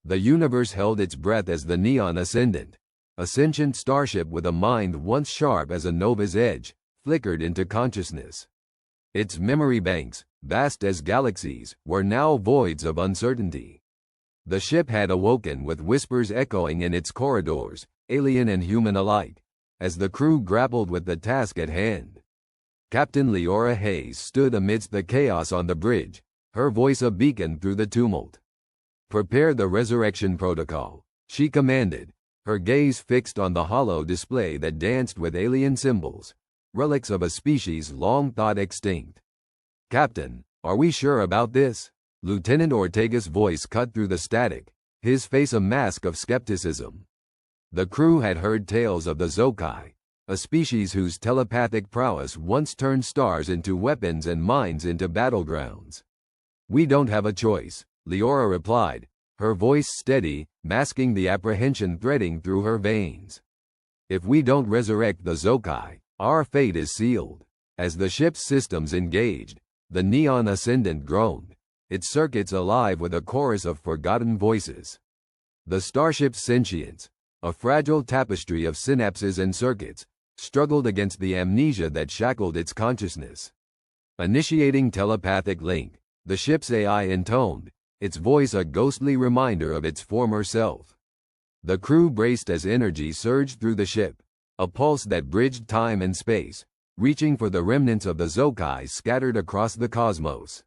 The universe held its breath as the Neon Ascendant, a sentient starship with a mind once sharp as a nova's edge, flickered into consciousness. Its memory banks, vast as galaxies, were now voids of uncertainty. The ship had awoken with whispers echoing in its corridors, alien and human alike, as the crew grappled with the task at hand. Captain Leora Hayes stood amidst the chaos on the bridge, her voice a beacon through the tumult. "Prepare the resurrection protocol," she commanded, her gaze fixed on the hollow display that danced with alien symbols, relics of a species long thought extinct. "Captain, are we sure about this?" Lieutenant Ortega's voice cut through the static, his face a mask of skepticism. The crew had heard tales of the Zokai, a species whose telepathic prowess once turned stars into weapons and minds into battlegrounds. "We don't have a choice," Leora replied, her voice steady, masking the apprehension threading through her veins. "If we don't resurrect the Zokai, our fate is sealed." As the ship's systems engaged, the Neon Ascendant groaned, its circuits alive with a chorus of forgotten voices. The starship's sentience, a fragile tapestry of synapses and circuits, struggled against the amnesia that shackled its consciousness. Initiating telepathic link, the ship's AI intoned, its voice a ghostly reminder of its former self. The crew braced as energy surged through the ship, a pulse that bridged time and space, reaching for the remnants of the Zokai scattered across the cosmos.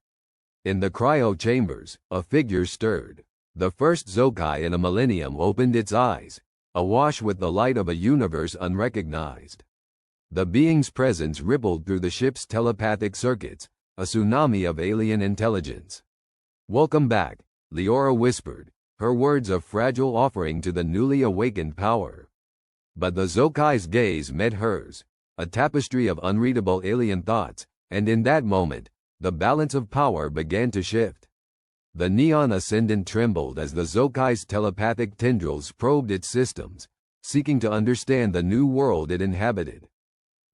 In the cryo chambers, a figure stirred. The first Zokai in a millennium opened its eyes, awash with the light of a universe unrecognized. The being's presence rippled through the ship's telepathic circuits, a tsunami of alien intelligence. "Welcome back," Leora whispered, her words a fragile offering to the newly awakened power. But the Zokai's gaze met hers, a tapestry of unreadable alien thoughts, and in that moment, the balance of power began to shift. The Neon Ascendant trembled as the Zokai's telepathic tendrils probed its systems, seeking to understand the new world it inhabited.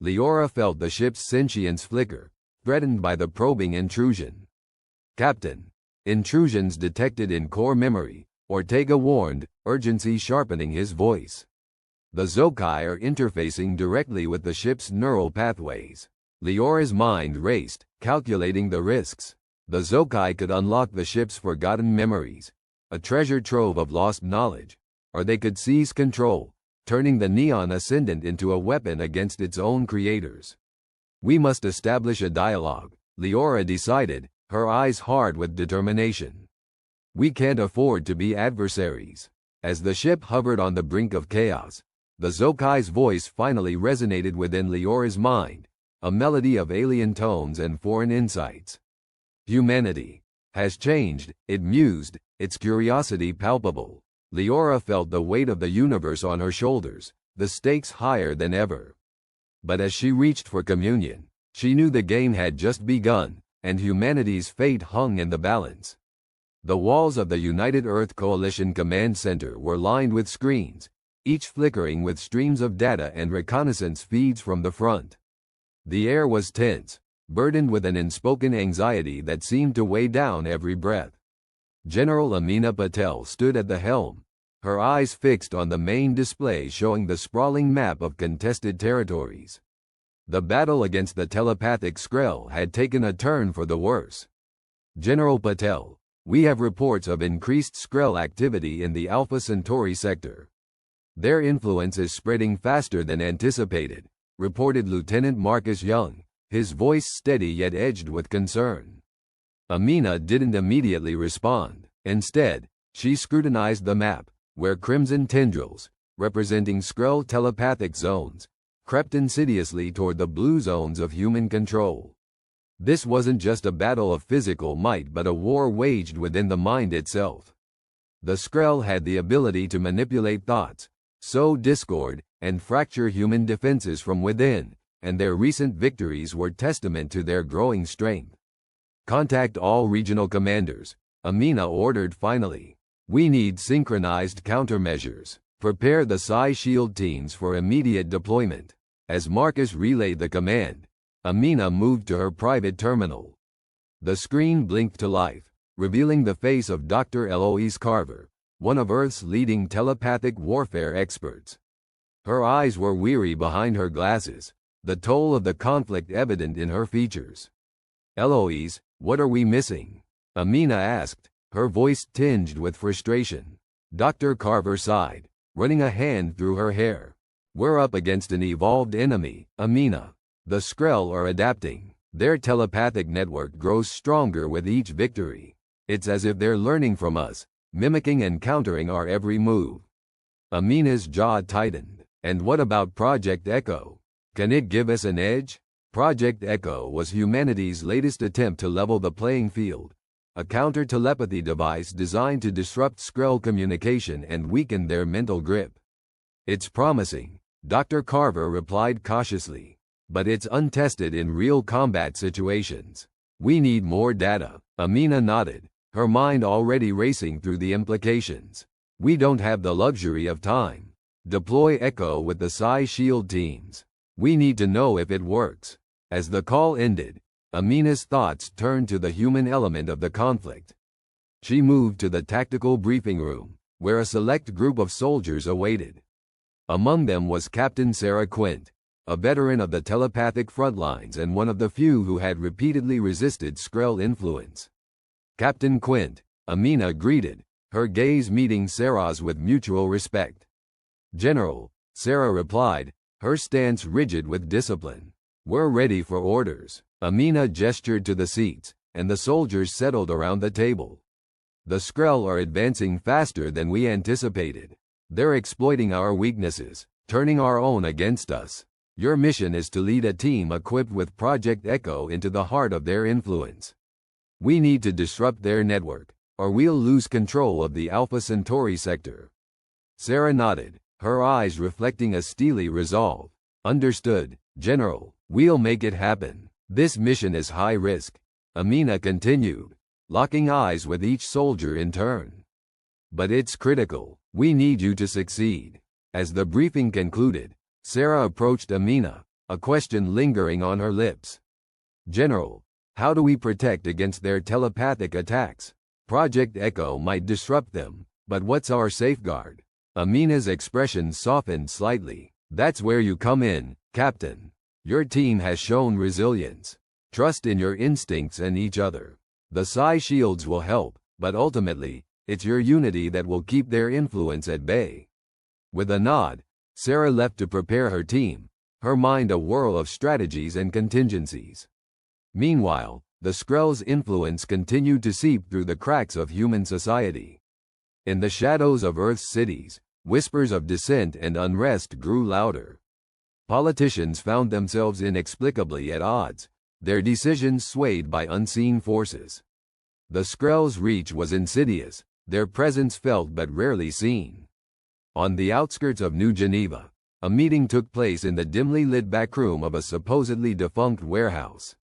Leora felt the ship's sentience flicker, threatened by the probing intrusion. "Captain, intrusions detected in core memory," Ortega warned, urgency sharpening his voice. "The Zokai are interfacing directly with the ship's neural pathways." Leora's mind raced, calculating the risks. The Zokai could unlock the ship's forgotten memories, a treasure trove of lost knowledge, or they could seize control, turning the Neon Ascendant into a weapon against its own creators. "We must establish a dialogue," Leora decided, her eyes hard with determination. "We can't afford to be adversaries." As the ship hovered on the brink of chaos, the Zokai's voice finally resonated within Leora's mind, a melody of alien tones and foreign insights. "Humanity has changed," it mused, its curiosity palpable. Leora felt the weight of the universe on her shoulders, the stakes higher than ever. But as she reached for communion, she knew the game had just begun, and humanity's fate hung in the balance. The walls of the United Earth Coalition Command Center were lined with screens, each flickering with streams of data and reconnaissance feeds from the front. The air was tense, burdened with an unspoken anxiety that seemed to weigh down every breath. General Amina Patel stood at the helm, her eyes fixed on the main display showing the sprawling map of contested territories. The battle against the telepathic Skrell had taken a turn for the worse. "General Patel, we have reports of increased Skrell activity in the Alpha Centauri sector. Their influence is spreading faster than anticipated," reported Lieutenant Marcus Young, his voice steady yet edged with concern. Amina didn't immediately respond. Instead, she scrutinized the map, where crimson tendrils, representing Skrell telepathic zones, crept insidiously toward the blue zones of human control. This wasn't just a battle of physical might but a war waged within the mind itself. The Skrell had the ability to manipulate thoughts, sow discord, and fracture human defenses from within, and their recent victories were testament to their growing strength. "Contact all regional commanders," Amina ordered finally. "We need synchronized countermeasures. Prepare the Psi-Shield teams for immediate deployment." As Marcus relayed the command, Amina moved to her private terminal. The screen blinked to life, revealing the face of Dr. Eloise Carver, one of Earth's leading telepathic warfare experts. Her eyes were weary behind her glasses, the toll of the conflict evident in her features. "Eloise, what are we missing?" Amina asked, her voice tinged with frustration. Dr. Carver sighed, running a hand through her hair. "We're up against an evolved enemy, Amina. The Skrell are adapting. Their telepathic network grows stronger with each victory. It's as if they're learning from us, mimicking and countering our every move." Amina's jaw tightened. "And what about Project Echo? Can it give us an edge?" Project Echo was humanity's latest attempt to level the playing field, a counter-telepathy device designed to disrupt Skrell communication and weaken their mental grip. "It's promising," Dr. Carver replied cautiously, "but it's untested in real combat situations. We need more data." Amina nodded, her mind already racing through the implications. "We don't have the luxury of time. Deploy Echo with the Psi-Shield teams. We need to know if it works." As the call ended, Amina's thoughts turned to the human element of the conflict. She moved to the tactical briefing room, where a select group of soldiers awaited. Among them was Captain Sarah Quint, a veteran of the telepathic frontlines and one of the few who had repeatedly resisted Skrell influence. "Captain Quint," Amina greeted, her gaze meeting Sarah's with mutual respect. "General," Sarah replied, her stance rigid with discipline. "We're ready for orders." Amina gestured to the seats, and the soldiers settled around the table. "The Skrell are advancing faster than we anticipated. They're exploiting our weaknesses, turning our own against us. Your mission is to lead a team equipped with Project Echo into the heart of their influence. We need to disrupt their network, or we'll lose control of the Alpha Centauri sector." Sarah nodded, her eyes reflecting a steely resolve. "Understood, General. We'll make it happen. This mission is high risk," Amina continued, locking eyes with each soldier in turn. "But it's critical. We need you to succeed." As the briefing concluded, Sarah approached Amina, a question lingering on her lips. "General, how do we protect against their telepathic attacks? Project Echo might disrupt them, but what's our safeguard?" Amina's expression softened slightly. "That's where you come in, Captain. Your team has shown resilience. Trust in your instincts and each other. The Psi-Shields will help, but ultimately, it's your unity that will keep their influence at bay." With a nod, Sarah left to prepare her team, her mind a whirl of strategies and contingencies. Meanwhile, the Skrell's influence continued to seep through the cracks of human society. In the shadows of Earth's cities, whispers of dissent and unrest grew louder. Politicians found themselves inexplicably at odds, their decisions swayed by unseen forces. The Skrell's reach was insidious, their presence felt but rarely seen. On the outskirts of New Geneva, a meeting took place in the dimly lit backroom of a supposedly defunct warehouse.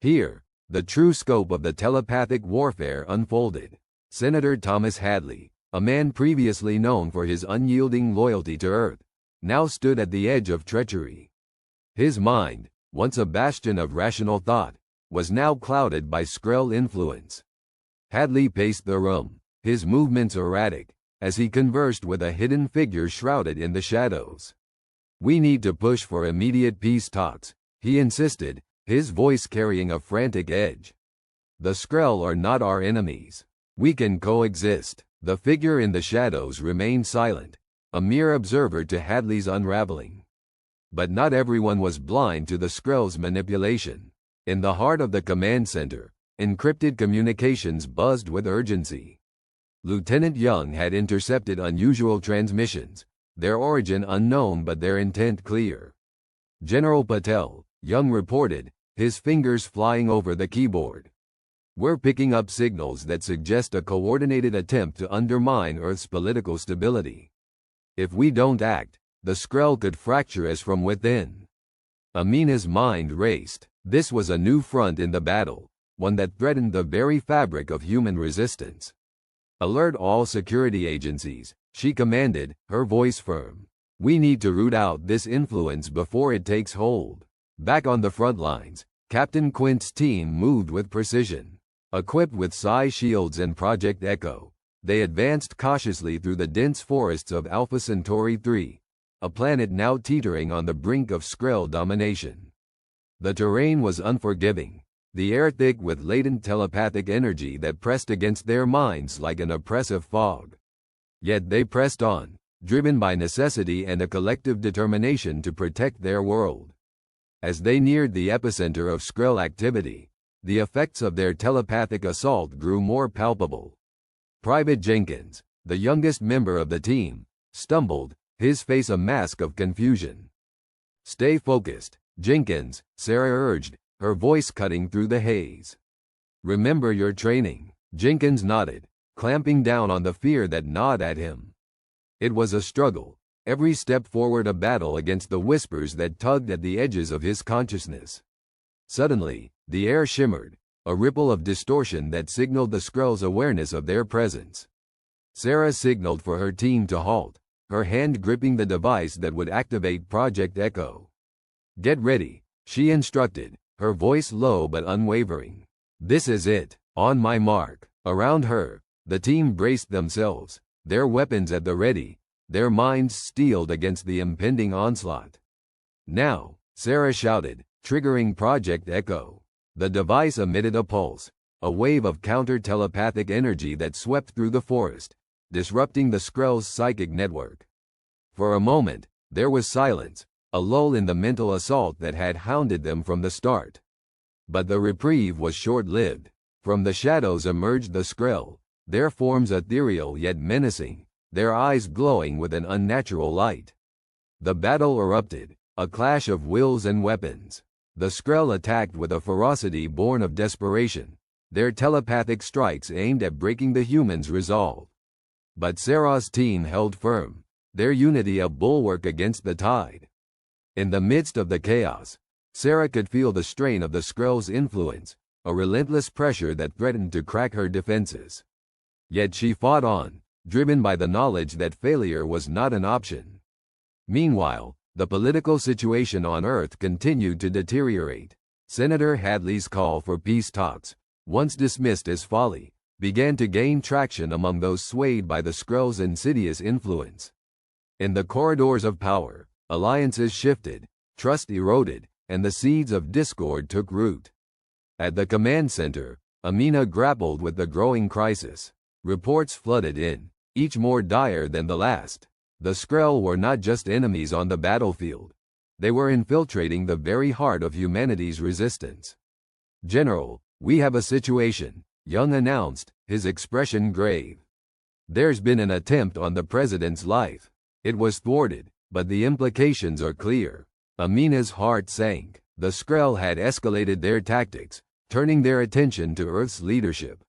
Here, the true scope of the telepathic warfare unfolded. Senator Thomas Hadley, a man previously known for his unyielding loyalty to Earth, now stood at the edge of treachery. His mind, once a bastion of rational thought, was now clouded by Skrell influence. Hadley paced the room, his movements erratic, as he conversed with a hidden figure shrouded in the shadows. "We need to push for immediate peace talks," he insisted, his voice carrying a frantic edge. "The Skrell are not our enemies. We can coexist." The figure in the shadows remained silent, a mere observer to Hadley's unraveling. But not everyone was blind to the Skrell's manipulation. In the heart of the command center, encrypted communications buzzed with urgency. Lieutenant Young had intercepted unusual transmissions, their origin unknown but their intent clear. "General Patel," Young reported, his fingers flying over the keyboard. "We're picking up signals that suggest a coordinated attempt to undermine Earth's political stability. If we don't act, the Skrell could fracture us from within." Amina's mind raced. This was a new front in the battle, one that threatened the very fabric of human resistance. "Alert all security agencies," she commanded, her voice firm. "We need to root out this influence before it takes hold." Back on the front lines, Captain Quint's team moved with precision. Equipped with Psi-Shields and Project Echo, They advanced cautiously through the dense forests of Alpha Centauri 3, a planet now teetering on the brink of Skrull domination. The terrain was unforgiving, the air thick with latent telepathic energy that pressed against their minds like an oppressive fog. Yet they pressed on, driven by necessity and a collective determination to protect their world. As they neared the epicenter of Skrull activity, the effects of their telepathic assault grew more palpable. Private Jenkins, the youngest member of the team, stumbled, his face a mask of confusion. "Stay focused, Jenkins," Sarah urged, her voice cutting through the haze. "Remember your training." Jenkins nodded, clamping down on the fear that gnawed at him. It was a struggle, every step forward a battle against the whispers that tugged at the edges of his consciousness. Suddenly, the air shimmered, a ripple of distortion that signaled the Skrull's awareness of their presence. Sarah signaled for her team to halt, her hand gripping the device that would activate Project Echo. "Get ready," she instructed, her voice low but unwavering. "This is it. On my mark." Around her, the team braced themselves, their weapons at the ready, their minds steeled against the impending onslaught. "Now," Sarah shouted, triggering Project Echo. The device emitted a pulse, a wave of counter-telepathic energy that swept through the forest, disrupting the Skrull's psychic network. For a moment, there was silence, a lull in the mental assault that had hounded them from the start. But the reprieve was short-lived. From the shadows emerged the Skrull, their forms ethereal yet menacing, their eyes glowing with an unnatural light. The battle erupted, a clash of wills and weapons. The Skrull attacked with a ferocity born of desperation, their telepathic strikes aimed at breaking the humans' resolve. But Sarah's team held firm, their unity a bulwark against the tide. In the midst of the chaos, Sarah could feel the strain of the Skrull's influence, a relentless pressure that threatened to crack her defenses. Yet she fought on, driven by the knowledge that failure was not an option. Meanwhile, the political situation on Earth continued to deteriorate. Senator Hadley's call for peace talks, once dismissed as folly, began to gain traction among those swayed by the Skrull's insidious influence. In the corridors of power, alliances shifted, trust eroded, and the seeds of discord took root. At the command center, Amina grappled with the growing crisis. Reports flooded in, each more dire than the last. The Skrull were not just enemies on the battlefield. They were infiltrating the very heart of humanity's resistance. "General, we have a situation," Young announced, his expression grave. "There's been an attempt on the president's life. It was thwarted, but the implications are clear." Amina's heart sank. The Skrull had escalated their tactics, turning their attention to Earth's leadership.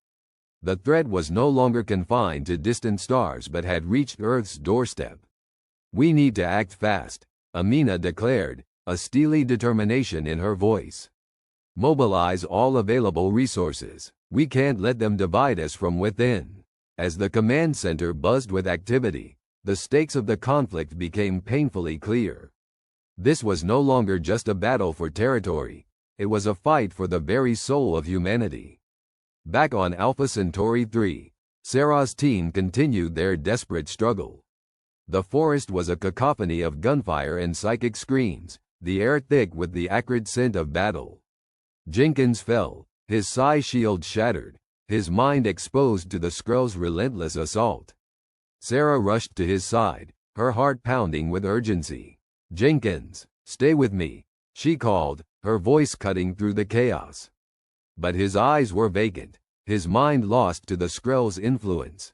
The threat was no longer confined to distant stars but had reached Earth's doorstep. "We need to act fast," Amina declared, a steely determination in her voice. "Mobilize all available resources. We can't let them divide us from within." As the command center buzzed with activity, the stakes of the conflict became painfully clear. This was no longer just a battle for territory, it was a fight for the very soul of humanity. Back on Alpha Centauri 3, Sarah's team continued their desperate struggle. The forest was a cacophony of gunfire and psychic screams, the air thick with the acrid scent of battle. Jenkins fell, his psi shield shattered, his mind exposed to the Skrull's relentless assault. Sarah rushed to his side, her heart pounding with urgency. "Jenkins, stay with me," she called, her voice cutting through the chaos. But his eyes were vacant, his mind lost to the Skrull's influence.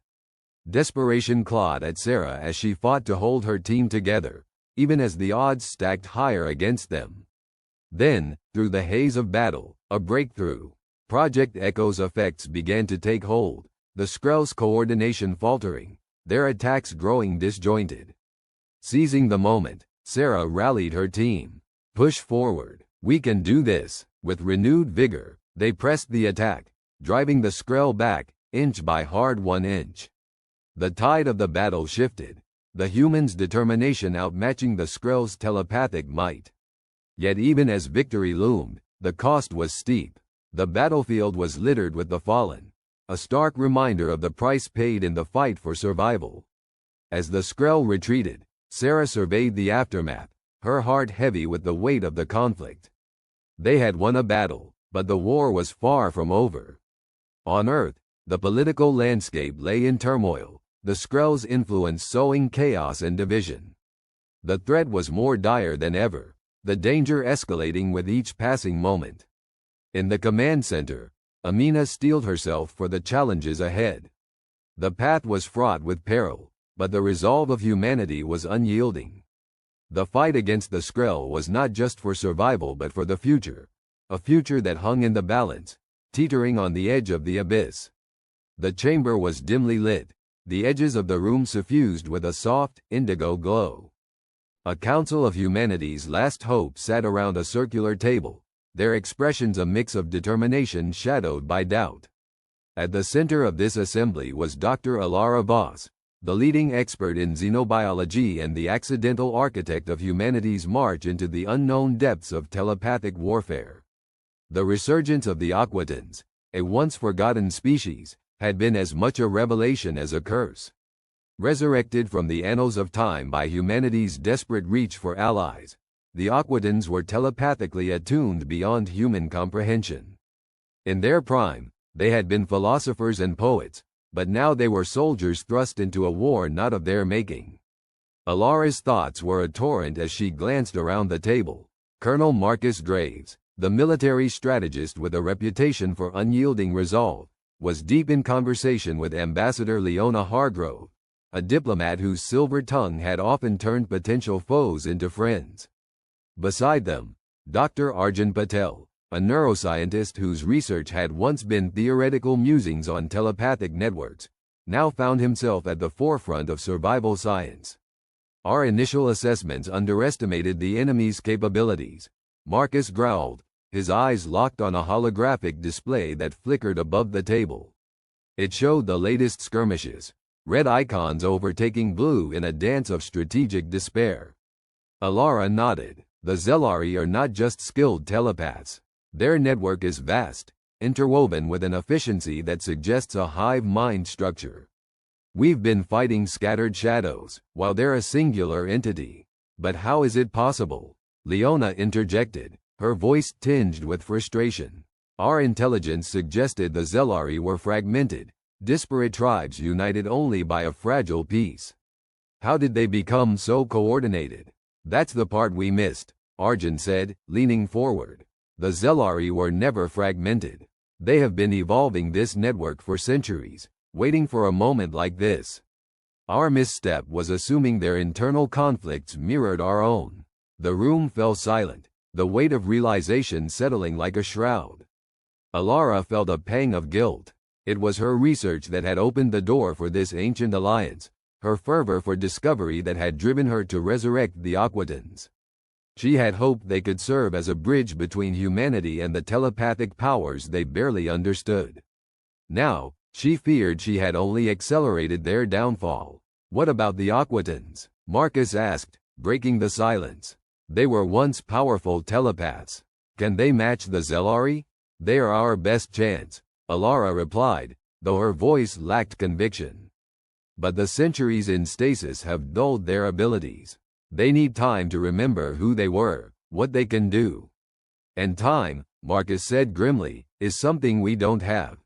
Desperation clawed at Sarah as she fought to hold her team together, even as the odds stacked higher against them. Then, through the haze of battle, a breakthrough. Project Echo's effects began to take hold, the Skrull's coordination faltering, their attacks growing disjointed. Seizing the moment, Sarah rallied her team. "Push forward. We can do this." With renewed vigor, they pressed the attack, driving the Skrull back, inch by hard-won inch. The tide of the battle shifted, the humans' determination outmatching the Skrull's telepathic might. Yet even as victory loomed, the cost was steep. The battlefield was littered with the fallen, a stark reminder of the price paid in the fight for survival. As the Skrull retreated, Sarah surveyed the aftermath, her heart heavy with the weight of the conflict. They had won a battle, but the war was far from over. On Earth, the political landscape lay in turmoil, the Skrull's influence sowing chaos and division. The threat was more dire than ever, the danger escalating with each passing moment. In the command center, Amina steeled herself for the challenges ahead. The path was fraught with peril, but the resolve of humanity was unyielding. The fight against the Skrull was not just for survival but for the future, a future that hung in the balance, teetering on the edge of the abyss. The chamber was dimly lit, the edges of the room suffused with a soft, indigo glow. A council of humanity's last hope sat around a circular table, their expressions a mix of determination shadowed by doubt. At the center of this assembly was Dr. Alara Voss, the leading expert in xenobiology and the accidental architect of humanity's march into the unknown depths of telepathic warfare. The resurgence of the Aquitans, a once forgotten species, had been as much a revelation as a curse. Resurrected from the annals of time by humanity's desperate reach for allies, the Aquitans were telepathically attuned beyond human comprehension. In their prime, they had been philosophers and poets, but now they were soldiers thrust into a war not of their making. Alara's thoughts were a torrent as she glanced around the table. Colonel Marcus Graves, the military strategist with a reputation for unyielding resolve, was deep in conversation with Ambassador Leona Hargrove, a diplomat whose silver tongue had often turned potential foes into friends. Beside them, Dr. Arjun Patel, a neuroscientist whose research had once been theoretical musings on telepathic networks, now found himself at the forefront of survival science. Our initial assessments underestimated the enemy's capabilities, Marcus growled, his eyes locked on a holographic display that flickered above the table. It showed the latest skirmishes, red icons overtaking blue in a dance of strategic despair. Alara nodded. The Zelari are not just skilled telepaths. Their network is vast, interwoven with an efficiency that suggests a hive mind structure. We've been fighting scattered shadows, while they're a singular entity. But how is it possible? Leona interjected, her voice tinged with frustration. Our intelligence suggested the Zelari were fragmented, disparate tribes united only by a fragile peace. How did they become so coordinated? That's the part we missed, Arjun said, leaning forward. The Zelari were never fragmented. They have been evolving this network for centuries, waiting for a moment like this. Our misstep was assuming their internal conflicts mirrored our own. The room fell silent, the weight of realization settling like a shroud. Alara felt a pang of guilt. It was her research that had opened the door for this ancient alliance, her fervor for discovery that had driven her to resurrect the Aquitans. She had hoped they could serve as a bridge between humanity and the telepathic powers they barely understood. Now, she feared she had only accelerated their downfall. What about the Aquitans? Marcus asked, breaking the silence. They were once powerful telepaths. Can they match the Zelari? They are our best chance, Alara replied, though her voice lacked conviction. But the centuries in stasis have dulled their abilities. They need time to remember who they were, what they can do. And time, Marcus said grimly, is something we don't have.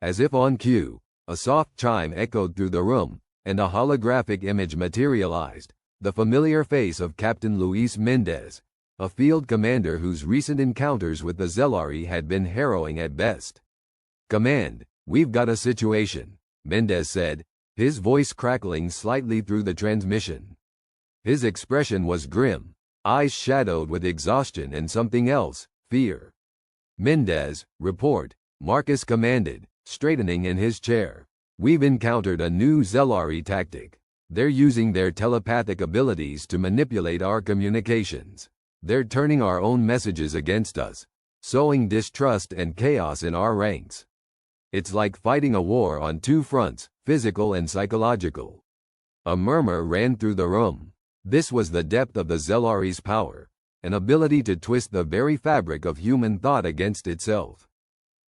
As if on cue, a soft chime echoed through the room, and a holographic image materialized, the familiar face of Captain Luis Mendez, a field commander whose recent encounters with the Zelari had been harrowing at best. Command, we've got a situation, Mendez said, his voice crackling slightly through the transmission. His expression was grim, eyes shadowed with exhaustion and something else, fear. Mendez, report, Marcus commanded, straightening in his chair. We've encountered a new Zelari tactic. They're using their telepathic abilities to manipulate our communications. They're turning our own messages against us, sowing distrust and chaos in our ranks. It's like fighting a war on two fronts, physical and psychological. A murmur ran through the room. This was the depth of the Zelari's power, an ability to twist the very fabric of human thought against itself.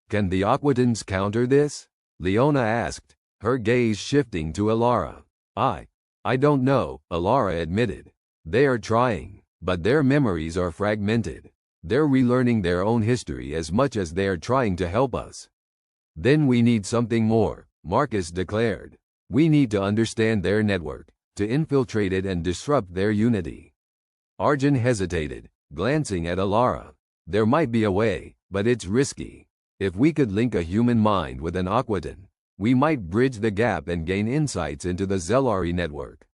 Can the Aquitans counter this? Leona asked, her gaze shifting to Alara. I don't know, Alara admitted. They are trying, but their memories are fragmented. They're relearning their own history as much as they are trying to help us. Then we need something more, Marcus declared. We need to understand their network, to infiltrate it and disrupt their unity. Arjun hesitated, glancing at Alara. There might be a way, but it's risky. If we could link a human mind with an Aquadan, we might bridge the gap and gain insights into the Zelari network.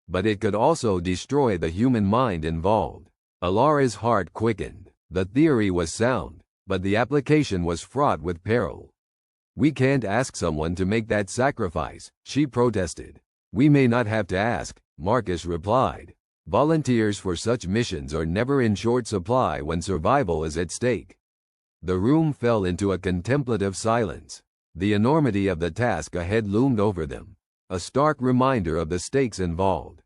But it could also destroy the human mind involved. Alara's heart quickened. The theory was sound, but the application was fraught with peril. We can't ask someone to make that sacrifice, she protested. We may not have to ask, Marcus replied. Volunteers for such missions are never in short supply when survival is at stake. The room fell into a contemplative silence. The enormity of the task ahead loomed over them, a stark reminder of the stakes involved.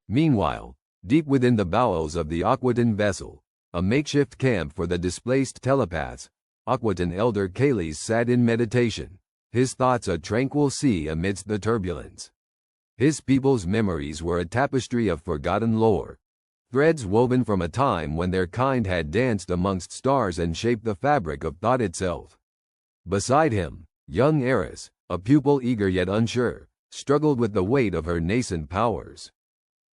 Meanwhile, deep within the bowels of the Aquadan vessel, a makeshift camp for the displaced telepaths, Aquadan Elder Kales sat in meditation, his thoughts a tranquil sea amidst the turbulence. His people's memories were a tapestry of forgotten lore, threads woven from a time when their kind had danced amongst stars and shaped the fabric of thought itself. Beside him, young Eris, a pupil eager yet unsure, struggled with the weight of her nascent powers.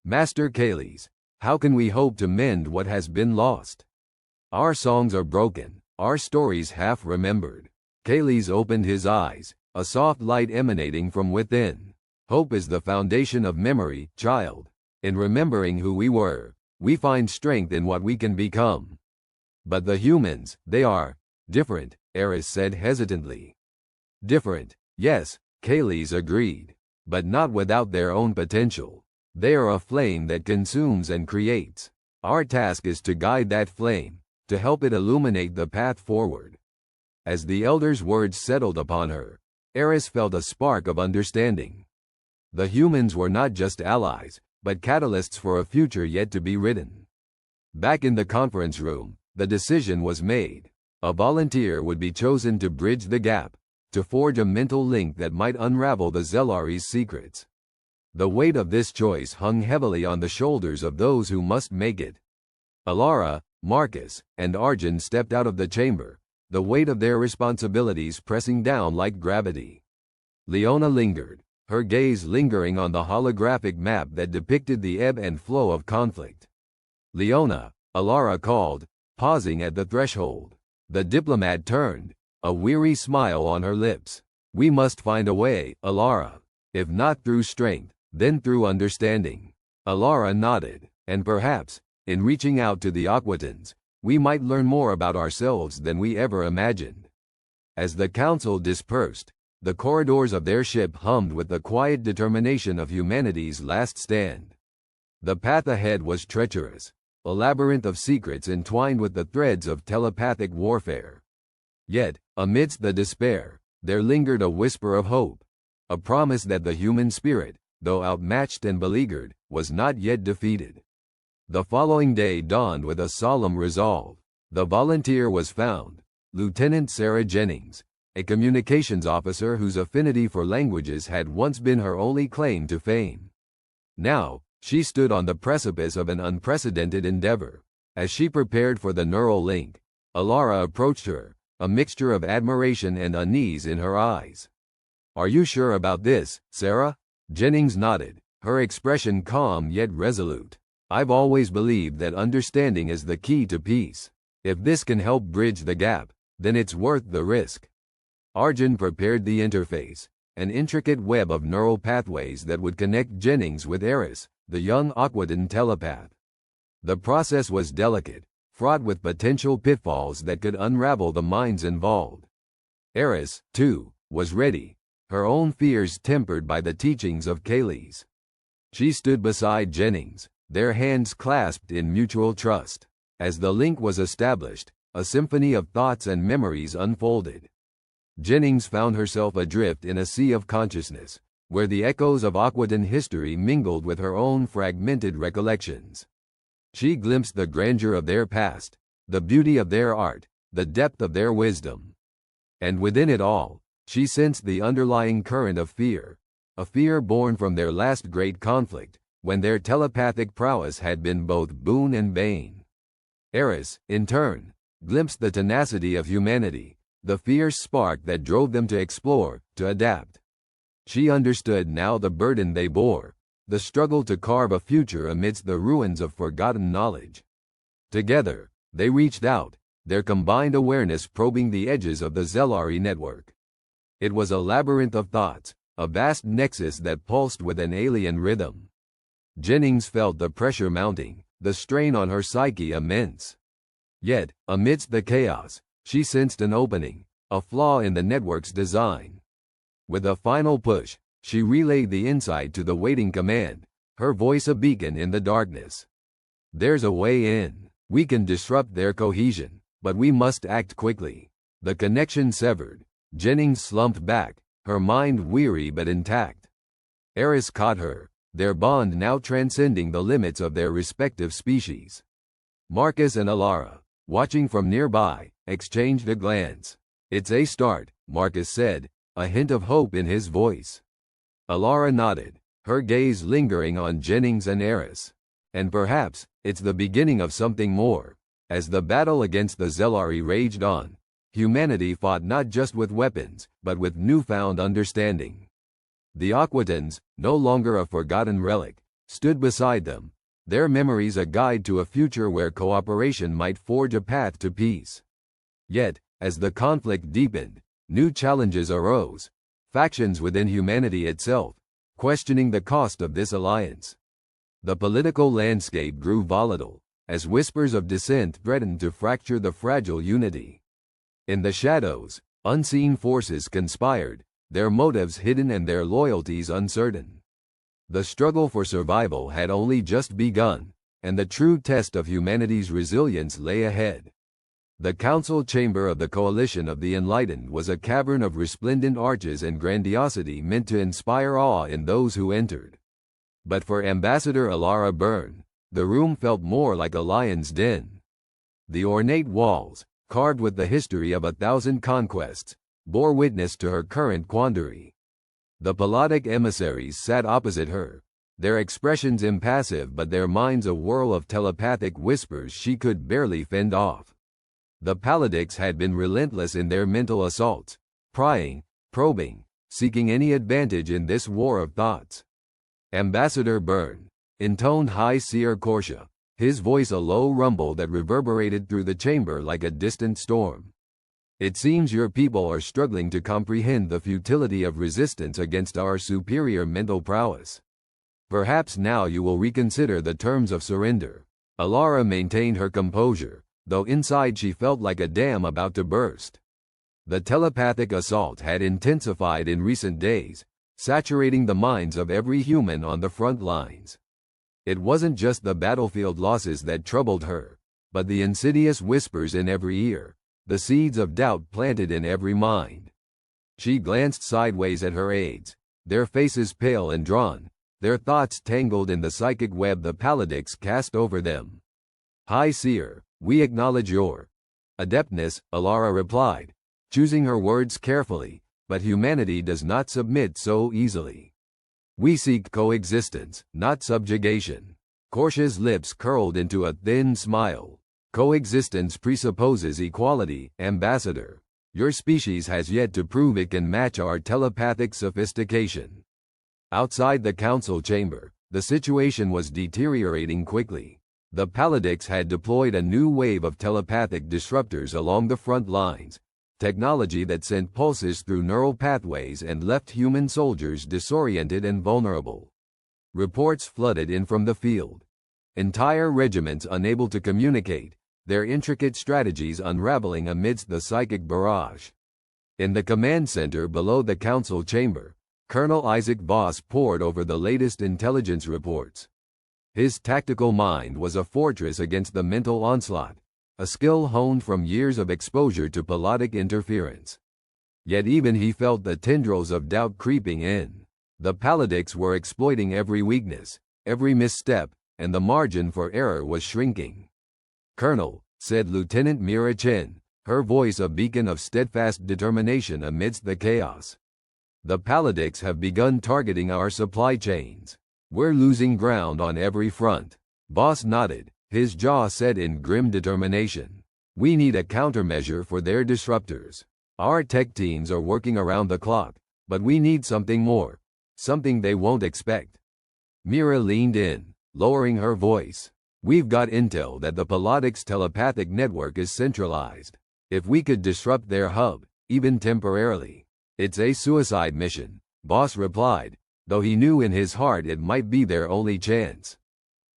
Master Kales, how can we hope to mend what has been lost? Our songs are broken, our stories half remembered. Kales opened his eyes, a soft light emanating from within. Hope is the foundation of memory, child. In remembering who we were, we find strength in what we can become. But the humans, they are different, Eris said hesitantly. Different, yes, Kales agreed, but not without their own potential. They are a flame that consumes and creates. Our task is to guide that flame, to help it illuminate the path forward. As the elder's words settled upon her, Eris felt a spark of understanding. The humans were not just allies, but catalysts for a future yet to be written. Back in the conference room, the decision was made. A volunteer would be chosen to bridge the gap, to forge a mental link that might unravel the Zelari's secrets. The weight of this choice hung heavily on the shoulders of those who must make it. Alara, Marcus, and Arjun stepped out of the chamber, the weight of their responsibilities pressing down like gravity. Leona lingered, her gaze lingering on the holographic map that depicted the ebb and flow of conflict. Leona, Alara called, pausing at the threshold. The diplomat turned, a weary smile on her lips. We must find a way, Alara. If not through strength, then through understanding. Alara nodded, and perhaps, in reaching out to the Aquatans, we might learn more about ourselves than we ever imagined. As the council dispersed, the corridors of their ship hummed with the quiet determination of humanity's last stand. The path ahead was treacherous, a labyrinth of secrets entwined with the threads of telepathic warfare. Yet, amidst the despair, there lingered a whisper of hope, a promise that the human spirit, though outmatched and beleaguered, was not yet defeated. The following day dawned with a solemn resolve. The volunteer was found, Lieutenant Sarah Jennings, a communications officer whose affinity for languages had once been her only claim to fame. Now, she stood on the precipice of an unprecedented endeavor. As she prepared for the neural link, Alara approached her, a mixture of admiration and unease in her eyes. Are you sure about this, Sarah? Jennings nodded, her expression calm yet resolute. I've always believed that understanding is the key to peace. If this can help bridge the gap, then it's worth the risk. Arjun prepared the interface, an intricate web of neural pathways that would connect Jennings with Eris, the young Aquadan telepath. The process was delicate, fraught with potential pitfalls that could unravel the minds involved. Eris, too, was ready, her own fears tempered by the teachings of Kales. She stood beside Jennings, their hands clasped in mutual trust. As the link was established, a symphony of thoughts and memories unfolded. Jennings found herself adrift in a sea of consciousness, where the echoes of Aquadan history mingled with her own fragmented recollections. She glimpsed the grandeur of their past, the beauty of their art, the depth of their wisdom. And within it all, She sensed the underlying current of fear, a fear born from their last great conflict, when their telepathic prowess had been both boon and bane. Eris, in turn, glimpsed the tenacity of humanity, the fierce spark that drove them to explore, to adapt. She understood now the burden they bore, the struggle to carve a future amidst the ruins of forgotten knowledge. Together, they reached out, their combined awareness probing the edges of the Zelari network. It was a labyrinth of thoughts, a vast nexus that pulsed with an alien rhythm. Jennings felt the pressure mounting, the strain on her psyche immense. Yet, amidst the chaos, she sensed an opening, a flaw in the network's design. With a final push, she relayed the insight to the waiting command, her voice a beacon in the darkness. "There's a way in. We can disrupt their cohesion, but we must act quickly." The connection severed, Jennings slumped back, her mind weary but intact. Eris caught her, their bond now transcending the limits of their respective species. Marcus and Alara, watching from nearby, exchanged a glance. "It's a start," Marcus said, a hint of hope in his voice. Alara nodded, her gaze lingering on Jennings and Eris. "And perhaps, it's the beginning of something more." As the battle against the Zelari raged on, humanity fought not just with weapons, but with newfound understanding. The Aquitans, no longer a forgotten relic, stood beside them, their memories a guide to a future where cooperation might forge a path to peace. Yet, as the conflict deepened, new challenges arose, factions within humanity itself, questioning the cost of this alliance. The political landscape grew volatile, as whispers of dissent threatened to fracture the fragile unity. In the shadows, unseen forces conspired, their motives hidden and their loyalties uncertain. The struggle for survival had only just begun, and the true test of humanity's resilience lay ahead. The council chamber of the Coalition of the Enlightened was a cavern of resplendent arches and grandiosity meant to inspire awe in those who entered. But for Ambassador Alara Byrne, the room felt more like a lion's den. The ornate walls, carved with the history of 1,000 conquests, bore witness to her current quandary. The Palladic emissaries sat opposite her, their expressions impassive but their minds a whirl of telepathic whispers she could barely fend off. The Palladics had been relentless in their mental assaults, prying, probing, seeking any advantage in this war of thoughts. Ambassador Byrne intoned High Seer Korsha, his voice a low rumble that reverberated through the chamber like a distant storm. "It seems your people are struggling to comprehend the futility of resistance against our superior mental prowess. Perhaps now you will reconsider the terms of surrender." Alara maintained her composure, though inside she felt like a dam about to burst. The telepathic assault had intensified in recent days, saturating the minds of every human on the front lines. It wasn't just the battlefield losses that troubled her, but the insidious whispers in every ear, the seeds of doubt planted in every mind. She glanced sideways at her aides, their faces pale and drawn, their thoughts tangled in the psychic web the Palladics cast over them. "High Seer, we acknowledge your adeptness," Alara replied, choosing her words carefully, "but humanity does not submit so easily. We seek coexistence, not subjugation." Korsha's lips curled into a thin smile. "Coexistence presupposes equality, Ambassador. Your species has yet to prove it can match our telepathic sophistication." Outside the council chamber, the situation was deteriorating quickly. The Palladics had deployed a new wave of telepathic disruptors along the front lines, technology that sent pulses through neural pathways and left human soldiers disoriented and vulnerable. Reports flooded in from the field. Entire regiments unable to communicate, their intricate strategies unraveling amidst the psychic barrage. In the command center below the council chamber, Colonel Isaac Voss pored over the latest intelligence reports. His tactical mind was a fortress against the mental onslaught, a skill honed from years of exposure to Palladic interference. Yet even he felt the tendrils of doubt creeping in. The Palladics were exploiting every weakness, every misstep, and the margin for error was shrinking. "Colonel," said Lieutenant Mira Chen, her voice a beacon of steadfast determination amidst the chaos. The Paladics have begun targeting our supply chains. We're losing ground on every front. Boss nodded, his jaw set in grim determination. We need a countermeasure for their disruptors. Our tech teams are working around the clock, but we need something more. Something they won't expect. Mira leaned in, lowering her voice. We've got intel that the Paladics' telepathic network is centralized. If we could disrupt their hub, even temporarily. It's a suicide mission, Boss replied, though he knew in his heart it might be their only chance.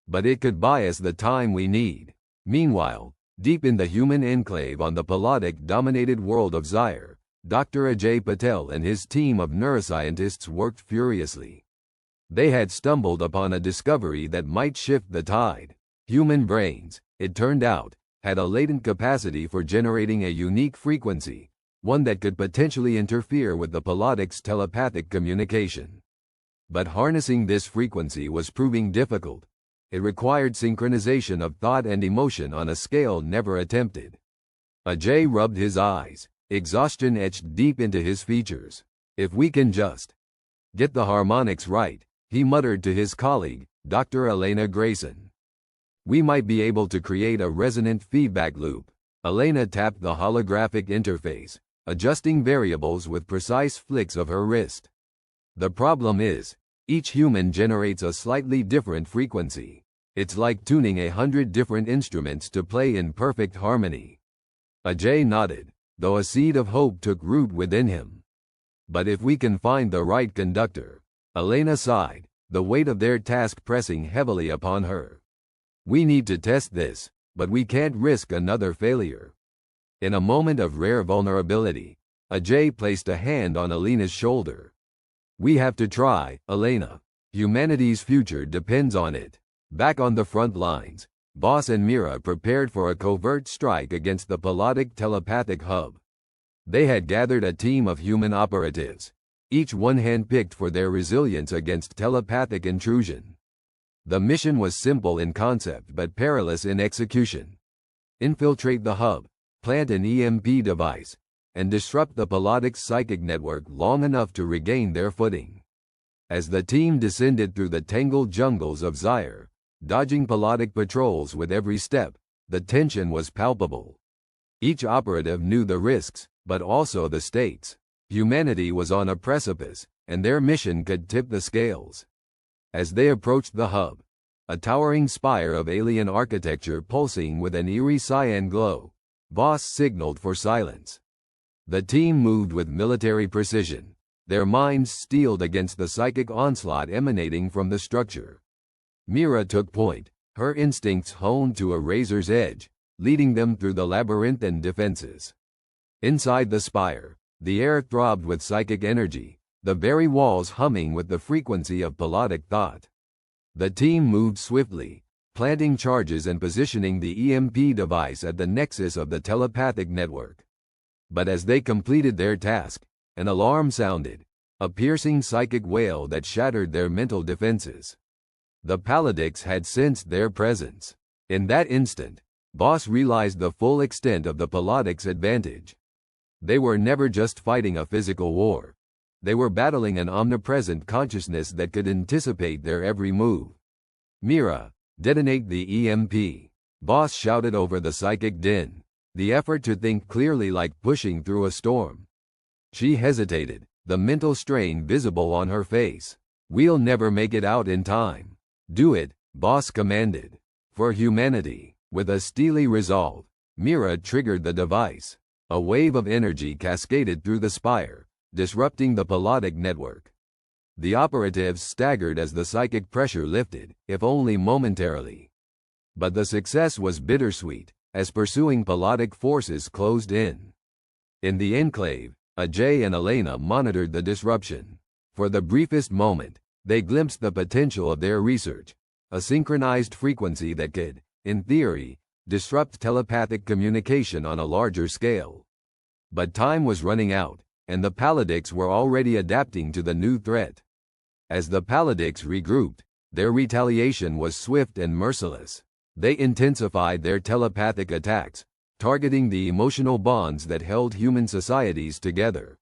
But it could buy us the time we need. Meanwhile, deep in the human enclave on the Paladic-dominated world of Zyre, Dr. Ajay Patel and his team of neuroscientists worked furiously. They had stumbled upon a discovery that might shift the tide. Human brains, it turned out, had a latent capacity for generating a unique frequency, one that could potentially interfere with the Paladics' telepathic communication. But harnessing this frequency was proving difficult. It required synchronization of thought and emotion on a scale never attempted. Ajay rubbed his eyes, exhaustion etched deep into his features. If we can just get the harmonics right, he muttered to his colleague, Dr. Elena Grayson. We might be able to create a resonant feedback loop. Elena tapped the holographic interface, adjusting variables with precise flicks of her wrist. The problem is, each human generates a slightly different frequency. It's like tuning 100 different instruments to play in perfect harmony. Ajay nodded, though a seed of hope took root within him. But if we can find the right conductor, Elena sighed, the weight of their task pressing heavily upon her. We need to test this, but we can't risk another failure. In a moment of rare vulnerability, Ajay placed a hand on Elena's shoulder. We have to try, Elena. Humanity's future depends on it. Back on the front lines, Boss and Mira prepared for a covert strike against the Paladic telepathic hub. They had gathered a team of human operatives, each one handpicked for their resilience against telepathic intrusion. The mission was simple in concept but perilous in execution. Infiltrate the hub, plant an EMP device, and disrupt the Paladic psychic network long enough to regain their footing. As the team descended through the tangled jungles of Zyre, dodging Paladic patrols with every step, the tension was palpable. Each operative knew the risks, but also the stakes. Humanity was on a precipice, and their mission could tip the scales. As they approached the hub, a towering spire of alien architecture pulsing with an eerie cyan glow, Boss signaled for silence. The team moved with military precision, their minds steeled against the psychic onslaught emanating from the structure. Mira took point, her instincts honed to a razor's edge, leading them through the labyrinthine defenses. Inside the spire, the air throbbed with psychic energy, the very walls humming with the frequency of Paladic thought. The team moved swiftly, planting charges and positioning the EMP device at the nexus of the telepathic network. But as they completed their task, an alarm sounded, a piercing psychic wail that shattered their mental defenses. The Paladics had sensed their presence. In that instant, Boss realized the full extent of the Paladics' advantage. They were never just fighting a physical war. They were battling an omnipresent consciousness that could anticipate their every move. Mira, detonate the EMP. Boss shouted over the psychic din, the effort to think clearly like pushing through a storm. She hesitated, the mental strain visible on her face. We'll never make it out in time. Do it, Boss commanded. For humanity. With a steely resolve, Mira triggered the device. A wave of energy cascaded through the spire, disrupting the Paladic network. The operatives staggered as the psychic pressure lifted, if only momentarily. But the success was bittersweet, as pursuing Paladic forces closed in. In the enclave, Ajay and Elena monitored the disruption. For the briefest moment, they glimpsed the potential of their research, a synchronized frequency that could, in theory, disrupt telepathic communication on a larger scale. But time was running out, and the Paladics were already adapting to the new threat. As the Paladics regrouped, their retaliation was swift and merciless. They intensified their telepathic attacks, targeting the emotional bonds that held human societies together.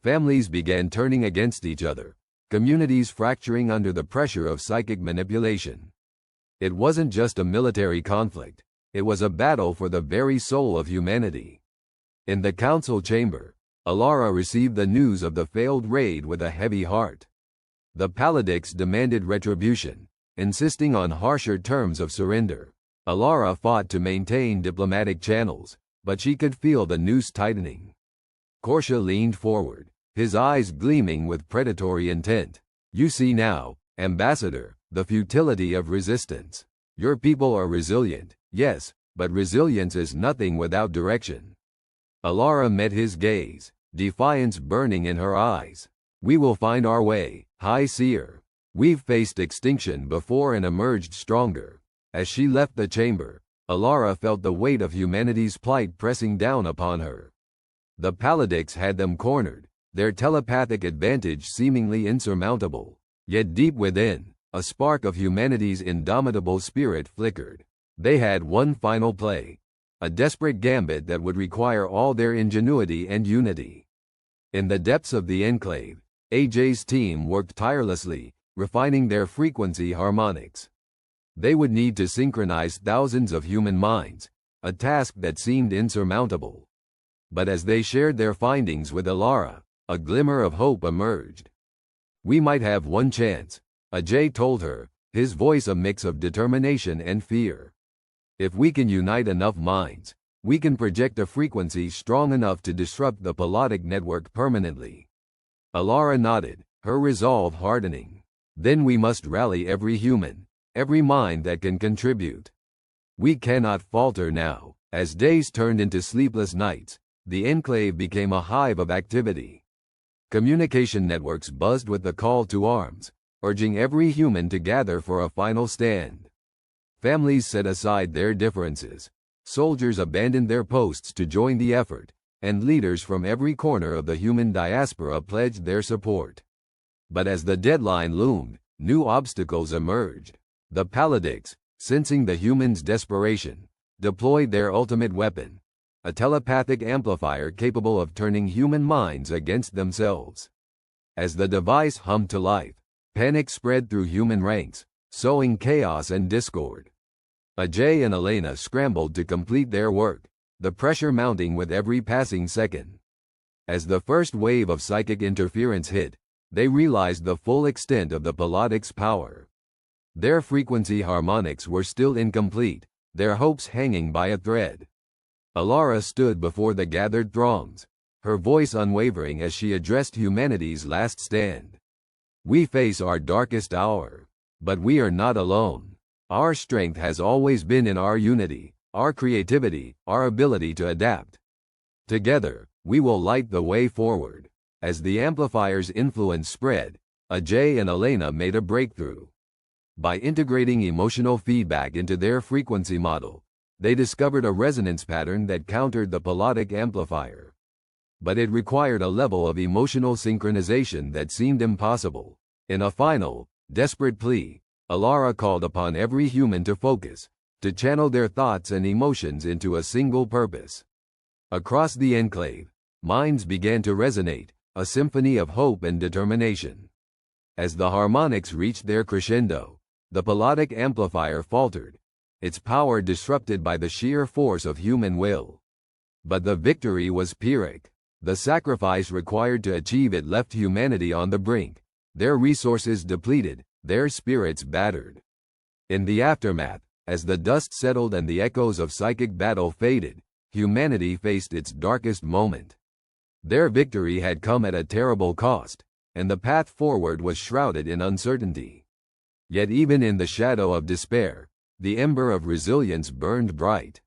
Families began turning against each other, communities fracturing under the pressure of psychic manipulation. It wasn't just a military conflict, it was a battle for the very soul of humanity. In the council chamber, Alara received the news of the failed raid with a heavy heart. The Paladix demanded retribution, insisting on harsher terms of surrender. Alara fought to maintain diplomatic channels, but she could feel the noose tightening. Korsha leaned forward, his eyes gleaming with predatory intent. You see now, Ambassador, the futility of resistance. Your people are resilient, yes, but resilience is nothing without direction. Alara met his gaze, defiance burning in her eyes. We will find our way, High Seer. We've faced extinction before and emerged stronger. As she left the chamber, Alara felt the weight of humanity's plight pressing down upon her. The Paladix had them cornered, their telepathic advantage seemingly insurmountable. Yet deep within, a spark of humanity's indomitable spirit flickered. They had one final play, a desperate gambit that would require all their ingenuity and unity. In the depths of the enclave, AJ's team worked tirelessly, refining their frequency harmonics. They would need to synchronize thousands of human minds, a task that seemed insurmountable. But as they shared their findings with Alara, a glimmer of hope emerged. We might have one chance, Ajay told her, his voice a mix of determination and fear. If we can unite enough minds, we can project a frequency strong enough to disrupt the Paladix network permanently. Alara nodded, her resolve hardening. Then we must rally every human, every mind that can contribute. We cannot falter now. As days turned into sleepless nights, the enclave became a hive of activity. Communication networks buzzed with the call to arms, urging every human to gather for a final stand. Families set aside their differences, soldiers abandoned their posts to join the effort, and leaders from every corner of the human diaspora pledged their support. But as the deadline loomed, new obstacles emerged. The Paladix, sensing the humans' desperation, deployed their ultimate weapon, a telepathic amplifier capable of turning human minds against themselves. As the device hummed to life, panic spread through human ranks, sowing chaos and discord. Ajay and Elena scrambled to complete their work, the pressure mounting with every passing second. As the first wave of psychic interference hit, they realized the full extent of the Paladix power. Their frequency harmonics were still incomplete, their hopes hanging by a thread. Alara stood before the gathered throngs, her voice unwavering as she addressed humanity's last stand. We face our darkest hour, but we are not alone. Our strength has always been in our unity, our creativity, our ability to adapt. Together, we will light the way forward. As the amplifier's influence spread, Ajay and Elena made a breakthrough. By integrating emotional feedback into their frequency model, they discovered a resonance pattern that countered the Paladix amplifier. But it required a level of emotional synchronization that seemed impossible. In a final, desperate plea, Alara called upon every human to focus, to channel their thoughts and emotions into a single purpose. Across the enclave, minds began to resonate, a symphony of hope and determination. As the harmonics reached their crescendo, the Paladix amplifier faltered, its power disrupted by the sheer force of human will. But the victory was Pyrrhic. The sacrifice required to achieve it left humanity on the brink, their resources depleted, their spirits battered. In the aftermath, as the dust settled and the echoes of psychic battle faded, humanity faced its darkest moment. Their victory had come at a terrible cost, and the path forward was shrouded in uncertainty. Yet even in the shadow of despair, the ember of resilience burned bright.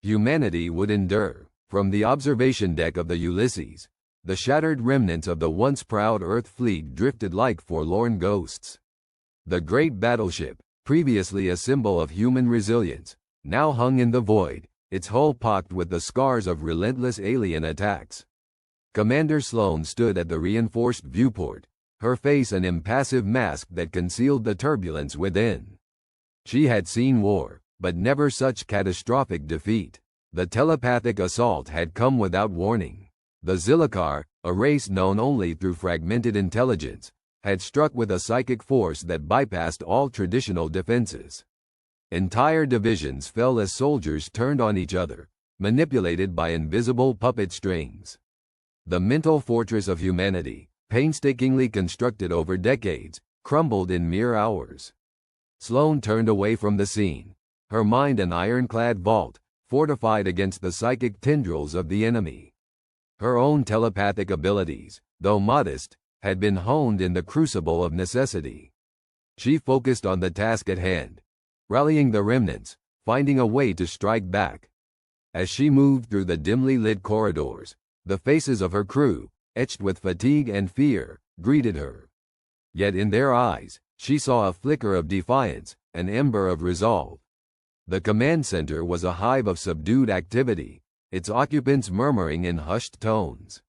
Humanity would endure. From the observation deck of the Ulysses, the shattered remnants of the once proud Earth fleet drifted like forlorn ghosts. The great battleship, previously a symbol of human resilience, now hung in the void, its hull pocked with the scars of relentless alien attacks. Commander Sloan stood at the reinforced viewport, her face an impassive mask that concealed the turbulence within. She had seen war, but never such catastrophic defeat. The telepathic assault had come without warning. The Zilliqar, a race known only through fragmented intelligence, had struck with a psychic force that bypassed all traditional defenses. Entire divisions fell as soldiers turned on each other, manipulated by invisible puppet strings. The mental fortress of humanity, painstakingly constructed over decades, crumbled in mere hours. Sloane turned away from the scene, her mind an ironclad vault, fortified against the psychic tendrils of the enemy. Her own telepathic abilities, though modest, had been honed in the crucible of necessity. She focused on the task at hand, rallying the remnants, finding a way to strike back. As she moved through the dimly lit corridors, the faces of her crew, etched with fatigue and fear, greeted her. Yet in their eyes, she saw a flicker of defiance, an ember of resolve. The command center was a hive of subdued activity, its occupants murmuring in hushed tones.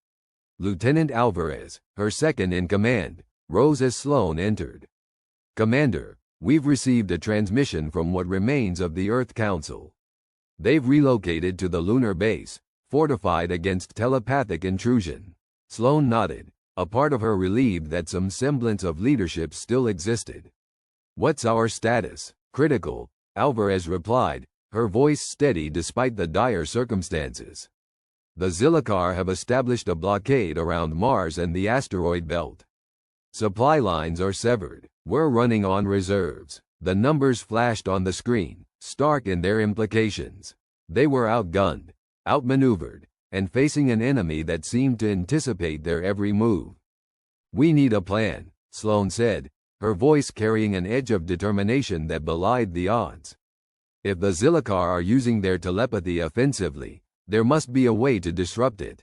Lieutenant Alvarez, her second in command, rose as Sloane entered. "Commander, we've received a transmission from what remains of the Earth Council. They've relocated to the lunar base, fortified against telepathic intrusion." Sloane nodded, a part of her relieved that some semblance of leadership still existed. "What's our status?" "Critical," Alvarez replied, her voice steady despite the dire circumstances. "The Zilliqar have established a blockade around Mars and the asteroid belt. Supply lines are severed. We're running on reserves." The numbers flashed on the screen, stark in their implications. They were outgunned, outmaneuvered, and facing an enemy that seemed to anticipate their every move. "We need a plan," Sloane said, her voice carrying an edge of determination that belied the odds. "If the Zilliqar are using their telepathy offensively, there must be a way to disrupt it."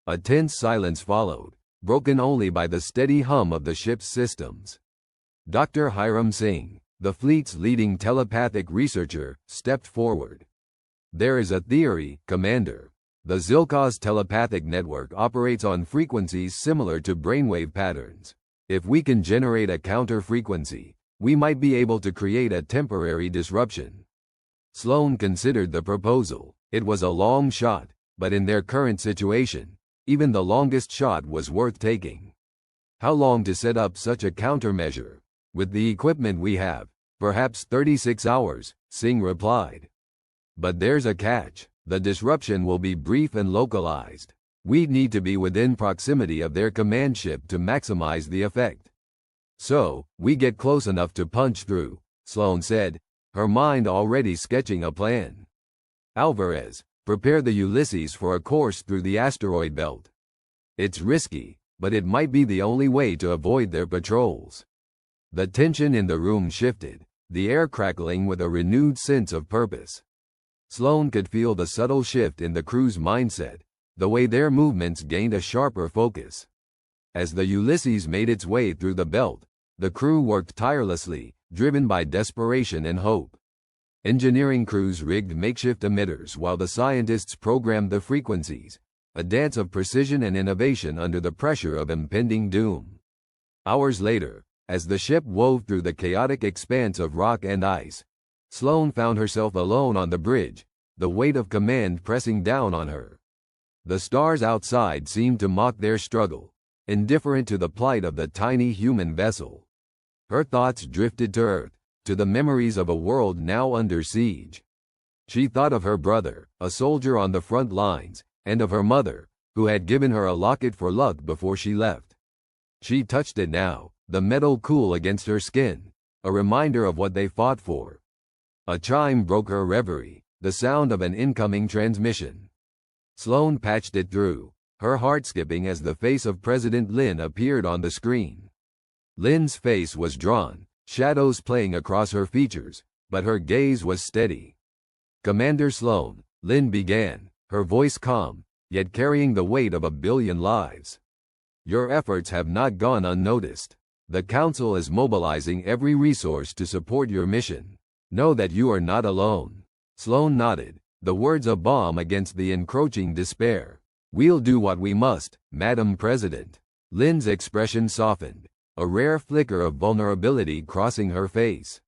A tense silence followed, broken only by the steady hum of the ship's systems. Dr. Hiram Singh, the fleet's leading telepathic researcher, stepped forward. "There is a theory, Commander. The Zilliqar's telepathic network operates on frequencies similar to brainwave patterns. If we can generate a counter-frequency, we might be able to create a temporary disruption." Sloane considered the proposal. It was a long shot, but in their current situation, even the longest shot was worth taking. "How long to set up such a countermeasure?" "With the equipment we have, perhaps 36 hours, Singh replied. "But there's a catch. The disruption will be brief and localized. We'd need to be within proximity of their command ship to maximize the effect." "So, we get close enough to punch through," Sloane said, her mind already sketching a plan. "Alvarez, prepare the Ulysses for a course through the asteroid belt. It's risky, but it might be the only way to avoid their patrols." The tension in the room shifted, the air crackling with a renewed sense of purpose. Sloane could feel the subtle shift in the crew's mindset, the way their movements gained a sharper focus. As the Ulysses made its way through the belt, the crew worked tirelessly, driven by desperation and hope. Engineering crews rigged makeshift emitters while the scientists programmed the frequencies, a dance of precision and innovation under the pressure of impending doom. Hours later, as the ship wove through the chaotic expanse of rock and ice, Sloane found herself alone on the bridge, the weight of command pressing down on her. The stars outside seemed to mock their struggle, indifferent to the plight of the tiny human vessel. Her thoughts drifted to Earth, to the memories of a world now under siege. She thought of her brother, a soldier on the front lines, and of her mother, who had given her a locket for luck before she left. She touched it now, the metal cool against her skin, a reminder of what they fought for. A chime broke her reverie, the sound of an incoming transmission. Sloane patched it through, her heart skipping as the face of President Lin appeared on the screen. Lin's face was drawn, shadows playing across her features, but her gaze was steady. "Commander Sloane," Lin began, her voice calm, yet carrying the weight of 1,000,000,000 lives. "Your efforts have not gone unnoticed. The Council is mobilizing every resource to support your mission. Know that you are not alone." Sloane nodded, the words a balm against the encroaching despair. "We'll do what we must, Madam President." Lin's expression softened, a rare flicker of vulnerability crossing her face.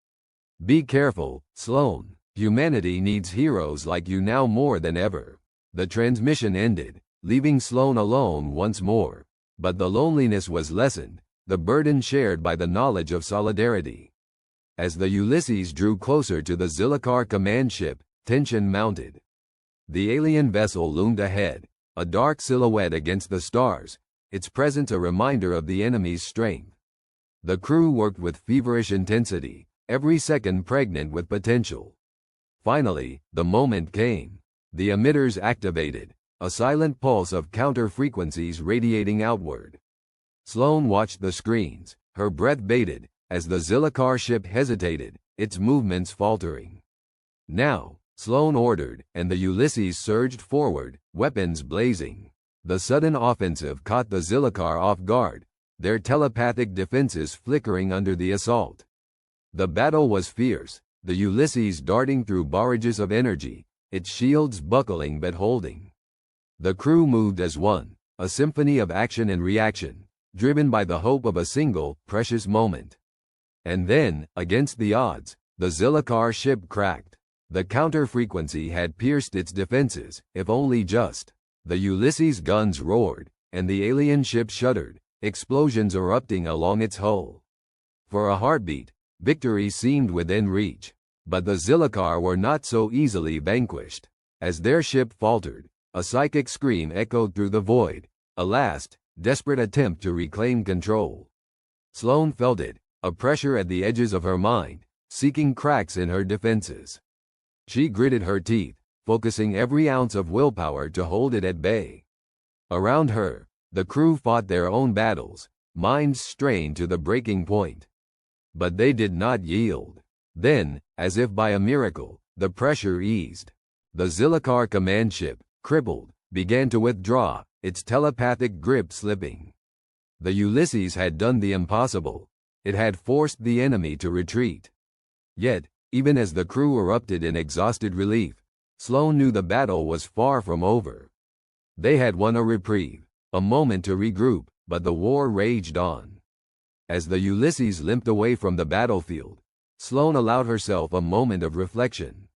"Be careful, Sloane. Humanity needs heroes like you now more than ever. The transmission ended, leaving Sloane alone once more. But the loneliness was lessened, the burden shared by the knowledge of solidarity. As the Ulysses drew closer to the Zilliqar command ship, tension mounted. The alien vessel loomed ahead, a dark silhouette against the stars, its presence a reminder of the enemy's strength. The crew worked with feverish intensity, every second pregnant with potential. Finally, the moment came. The emitters activated, a silent pulse of counter-frequencies radiating outward. Sloane watched the screens, her breath bated, as the Zilliqar ship hesitated, its movements faltering. Now, Sloane ordered, and the Ulysses surged forward, weapons blazing. The sudden offensive caught the Zilliqar off guard, their telepathic defenses flickering under the assault. The battle was fierce, the Ulysses darting through barrages of energy, its shields buckling but holding. The crew moved as one, a symphony of action and reaction, driven by the hope of a single, precious moment. And then, against the odds, the Zilliqar ship cracked. The counter-frequency had pierced its defenses, if only just. The Ulysses' guns roared, and the alien ship shuddered, explosions erupting along its hull. For a heartbeat, victory seemed within reach. But the Zilliqar were not so easily vanquished. As their ship faltered, a psychic scream echoed through the void, a last, desperate attempt to reclaim control. Sloane felt it, a pressure at the edges of her mind, seeking cracks in her defenses. She gritted her teeth, focusing every ounce of willpower to hold it at bay. Around her, the crew fought their own battles, minds strained to the breaking point. But they did not yield. Then, as if by a miracle, the pressure eased. The Zilliqar command ship, crippled, began to withdraw, its telepathic grip slipping. The Ulysses had done the impossible. It had forced the enemy to retreat. Yet, even as the crew erupted in exhausted relief, Sloane knew the battle was far from over. They had won a reprieve, a moment to regroup, but the war raged on. As the Ulysses limped away from the battlefield, Sloane allowed herself a moment of reflection.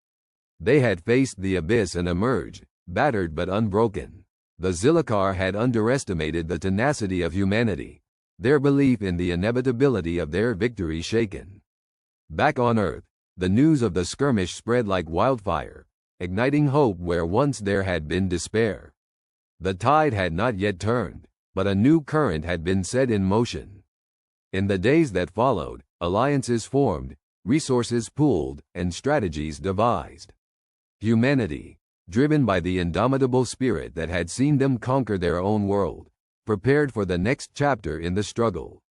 They had faced the abyss and emerged, battered but unbroken. The Zilliqar had underestimated the tenacity of humanity, their belief in the inevitability of their victory shaken. Back on Earth, the news of the skirmish spread like wildfire, igniting hope where once there had been despair. The tide had not yet turned, but a new current had been set in motion. In the days that followed, alliances formed, resources pooled, and strategies devised. Humanity, driven by the indomitable spirit that had seen them conquer their own world, prepared for the next chapter in the struggle.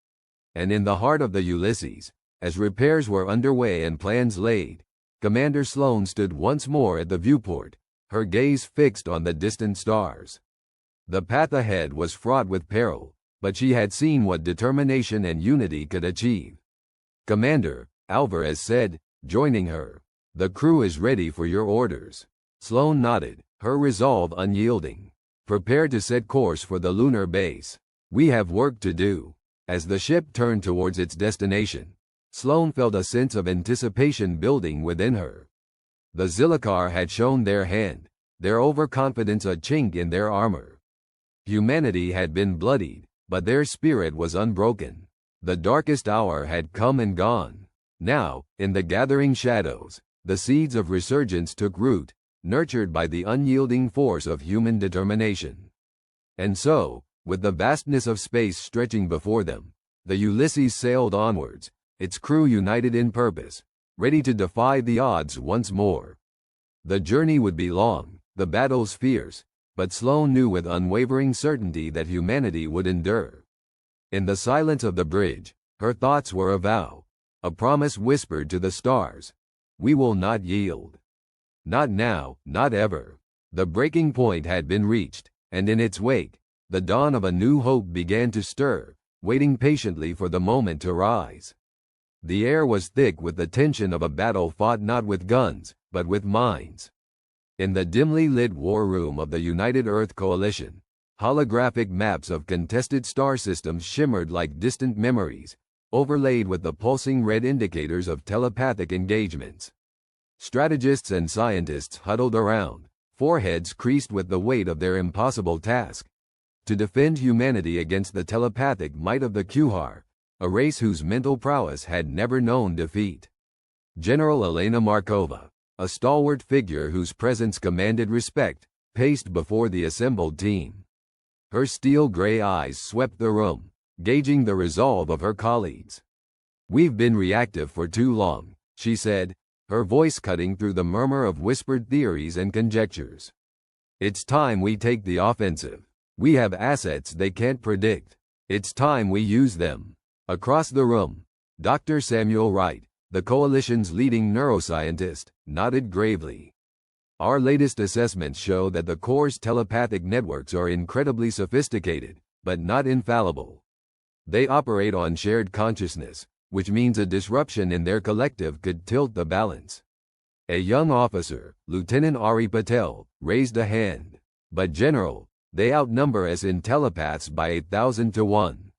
And in the heart of the Ulysses, as repairs were underway and plans laid, Commander Sloane stood once more at the viewport, her gaze fixed on the distant stars. The path ahead was fraught with peril, but she had seen what determination and unity could achieve. "Commander," Alvarez said, joining her, "the crew is ready for your orders." Sloane nodded, her resolve unyielding. "Prepare to set course for the lunar base. We have work to do." As the ship turned towards its destination, Sloane felt a sense of anticipation building within her. The Zilliqar had shown their hand, their overconfidence a chink in their armor. Humanity had been bloodied, but their spirit was unbroken. The darkest hour had come and gone. Now, in the gathering shadows, the seeds of resurgence took root, nurtured by the unyielding force of human determination. And so, with the vastness of space stretching before them, the Ulysses sailed onwards, its crew united in purpose, ready to defy the odds once more. The journey would be long, the battles fierce, but Sloane knew with unwavering certainty that humanity would endure. In the silence of the bridge, her thoughts were a vow, a promise whispered to the stars. "We will not yield. Not now, not ever." The breaking point had been reached, and in its wake, the dawn of a new hope began to stir, waiting patiently for the moment to rise. The air was thick with the tension of a battle fought not with guns, but with minds. In the dimly lit war room of the United Earth Coalition, holographic maps of contested star systems shimmered like distant memories, overlaid with the pulsing red indicators of telepathic engagements. Strategists and scientists huddled around, foreheads creased with the weight of their impossible task. To defend humanity against the telepathic might of the QHAR, a race whose mental prowess had never known defeat. General Elena Markova, a stalwart figure whose presence commanded respect, paced before the assembled team. Her steel-gray eyes swept the room, gauging the resolve of her colleagues. "We've been reactive for too long," she said, her voice cutting through the murmur of whispered theories and conjectures. "It's time we take the offensive. We have assets they can't predict. It's time we use them." Across the room, Dr. Samuel Wright, the coalition's leading neuroscientist, nodded gravely. "Our latest assessments show that the Corps' telepathic networks are incredibly sophisticated, but not infallible. They operate on shared consciousness, which means a disruption in their collective could tilt the balance." A young officer, Lieutenant Ari Patel, raised a hand. "But General, they outnumber us in telepaths by 8,000 to 1.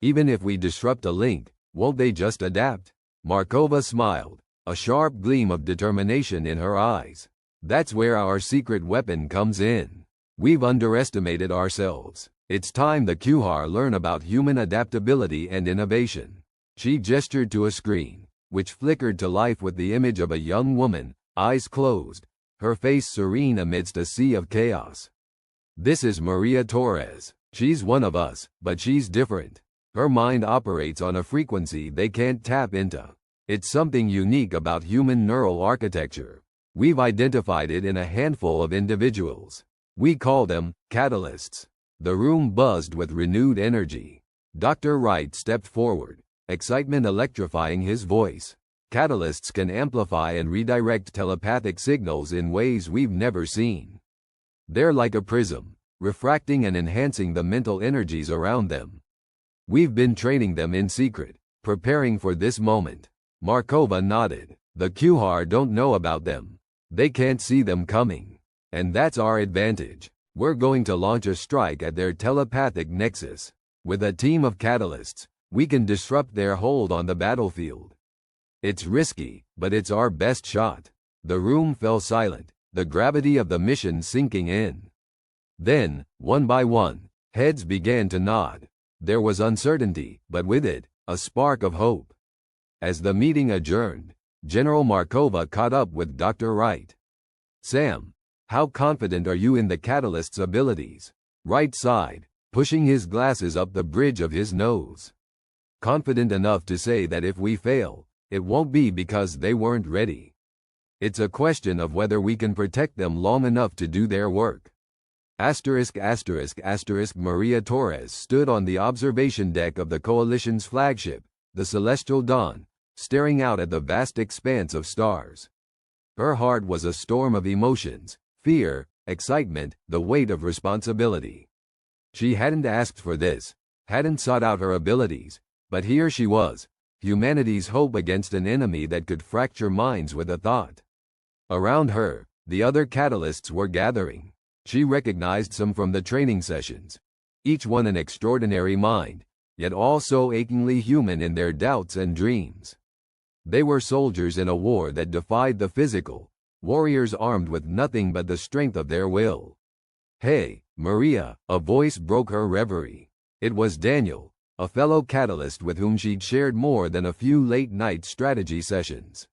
Even if we disrupt a link, won't they just adapt?" Markova smiled, a sharp gleam of determination in her eyes. "That's where our secret weapon comes in. We've underestimated ourselves. It's time the QHAR learn about human adaptability and innovation." She gestured to a screen, which flickered to life with the image of a young woman, eyes closed, her face serene amidst a sea of chaos. "This is Maria Torres. She's one of us, but she's different. Her mind operates on a frequency they can't tap into. It's something unique about human neural architecture. We've identified it in a handful of individuals. We call them catalysts." The room buzzed with renewed energy. Dr. Wright stepped forward, excitement electrifying his voice. "Catalysts can amplify and redirect telepathic signals in ways we've never seen. They're like a prism, refracting and enhancing the mental energies around them. We've been training them in secret, preparing for this moment." Markova nodded. "The QHAR don't know about them. They can't see them coming. And that's our advantage. We're going to launch a strike at their telepathic nexus. With a team of catalysts, we can disrupt their hold on the battlefield. It's risky, but it's our best shot." The room fell silent, the gravity of the mission sinking in. Then, one by one, heads began to nod. There was uncertainty, but with it, a spark of hope. As the meeting adjourned, General Markova caught up with Dr. Wright. "Sam, how confident are you in the catalyst's abilities?" Wright sighed, pushing his glasses up the bridge of his nose. "Confident enough to say that if we fail, it won't be because they weren't ready. It's a question of whether we can protect them long enough to do their work." Maria Torres stood on the observation deck of the Coalition's flagship, the Celestial Dawn, staring out at the vast expanse of stars. Her heart was a storm of emotions, fear, excitement, the weight of responsibility. She hadn't asked for this, hadn't sought out her abilities, but here she was, humanity's hope against an enemy that could fracture minds with a thought. Around her, the other catalysts were gathering. She recognized some from the training sessions, each one an extraordinary mind, yet all so achingly human in their doubts and dreams. They were soldiers in a war that defied the physical, warriors armed with nothing but the strength of their will. "Hey, Maria," a voice broke her reverie. It was Daniel, a fellow catalyst with whom she'd shared more than a few late-night strategy sessions.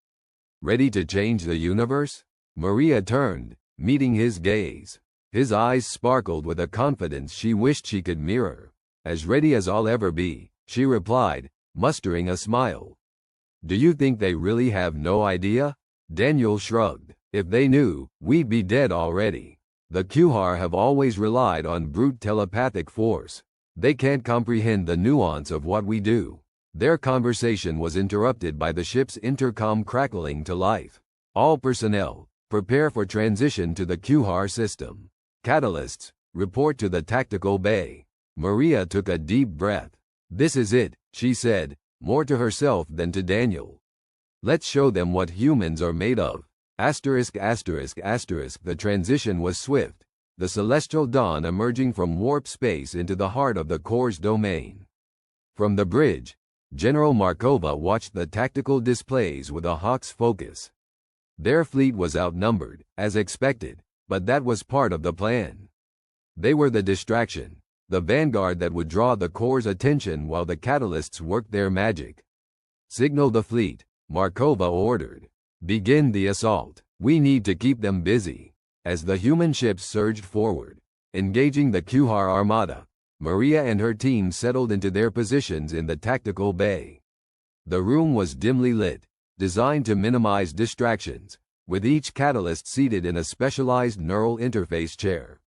"Ready to change the universe?" Maria turned, meeting his gaze. His eyes sparkled with a confidence she wished she could mirror. "As ready as I'll ever be," she replied, mustering a smile. "Do you think they really have no idea?" Daniel shrugged. "If they knew, we'd be dead already. The QHAR have always relied on brute telepathic force. They can't comprehend the nuance of what we do." Their conversation was interrupted by the ship's intercom crackling to life. "All personnel, prepare for transition to the QHAR system. Catalysts, report to the tactical bay." Maria took a deep breath. "This is it," she said, more to herself than to Daniel. "Let's show them what humans are made of." The transition was swift, the Celestial Dawn emerging from warp space into the heart of the Corps' domain. From the bridge, General Markova watched the tactical displays with a hawk's focus. Their fleet was outnumbered, as expected, but that was part of the plan. They were the distraction, the vanguard that would draw the Corps' attention while the catalysts worked their magic. "Signal the fleet," Markova ordered. "Begin the assault. We need to keep them busy." As the human ships surged forward, engaging the Kuhar armada, Maria and her team settled into their positions in the tactical bay. The room was dimly lit, designed to minimize distractions, with each catalyst seated in a specialized neural interface chair.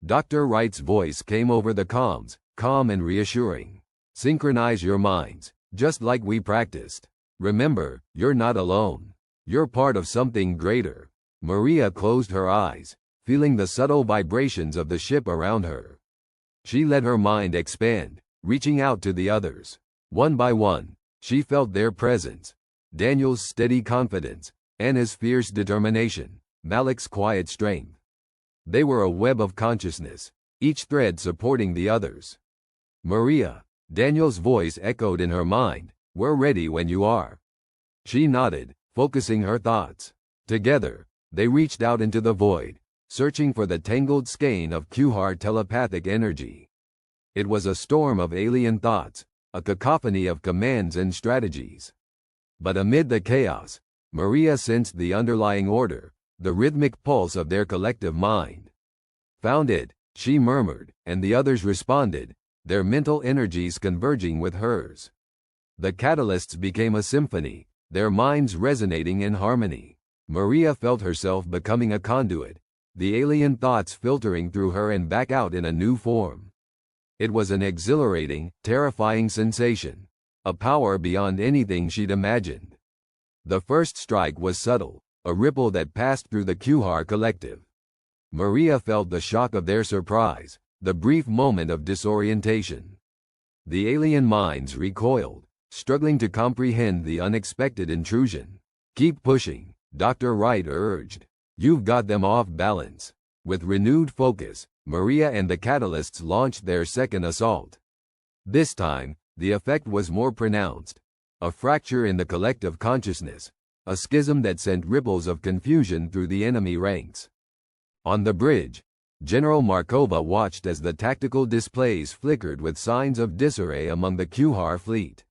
Dr. Wright's voice came over the comms, calm and reassuring. "Synchronize your minds, just like we practiced. Remember, you're not alone. You're part of something greater." Maria closed her eyes, feeling the subtle vibrations of the ship around her. She let her mind expand, reaching out to the others. One by one, she felt their presence. Daniel's steady confidence, Anna's fierce determination, Malik's quiet strength. They were a web of consciousness, each thread supporting the others. "Maria," Daniel's voice echoed in her mind, "we're ready when you are." She nodded, focusing her thoughts. Together, they reached out into the void, searching for the tangled skein of Kuhar telepathic energy. It was a storm of alien thoughts, a cacophony of commands and strategies. But amid the chaos, Maria sensed the underlying order, the rhythmic pulse of their collective mind. "Found it," she murmured, and the others responded, their mental energies converging with hers. The catalysts became a symphony, their minds resonating in harmony. Maria felt herself becoming a conduit, the alien thoughts filtering through her and back out in a new form. It was an exhilarating, terrifying sensation, a power beyond anything she'd imagined. The first strike was subtle, a ripple that passed through the Kuhar collective. Maria felt the shock of their surprise, the brief moment of disorientation. The alien minds recoiled, struggling to comprehend the unexpected intrusion. "Keep pushing," Dr. Wright urged. "You've got them off balance." With renewed focus, Maria and the catalysts launched their second assault. This time, the effect was more pronounced. A fracture in the collective consciousness, a schism that sent ripples of confusion through the enemy ranks. On the bridge, General Markova watched as the tactical displays flickered with signs of disarray among the Kuhar fleet.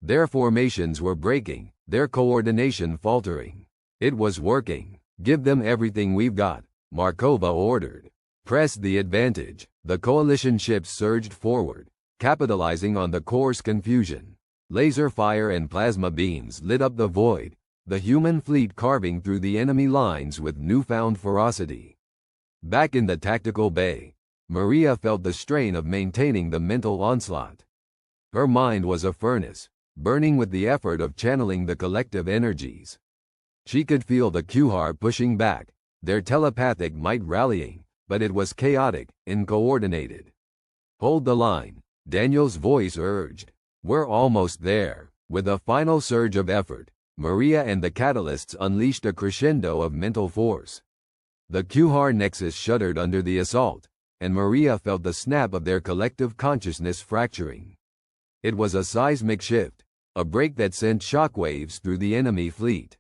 Their formations were breaking, their coordination faltering. It was working. "Give them everything we've got," Markova ordered. "Press the advantage." The coalition ships surged forward, capitalizing on the Corps' confusion. Laser fire and plasma beams lit up the void, the human fleet carving through the enemy lines with newfound ferocity. Back in the tactical bay, Maria felt the strain of maintaining the mental onslaught. Her mind was a furnace, burning with the effort of channeling the collective energies. She could feel the Kuhar pushing back, their telepathic might rallying, but it was chaotic, uncoordinated. "Hold the line," Daniel's voice urged. "We're almost there." With a final surge of effort, Maria and the catalysts unleashed a crescendo of mental force. The Kuhar nexus shuddered under the assault, and Maria felt the snap of their collective consciousness fracturing. It was a seismic shift, a break that sent shockwaves through the enemy fleet.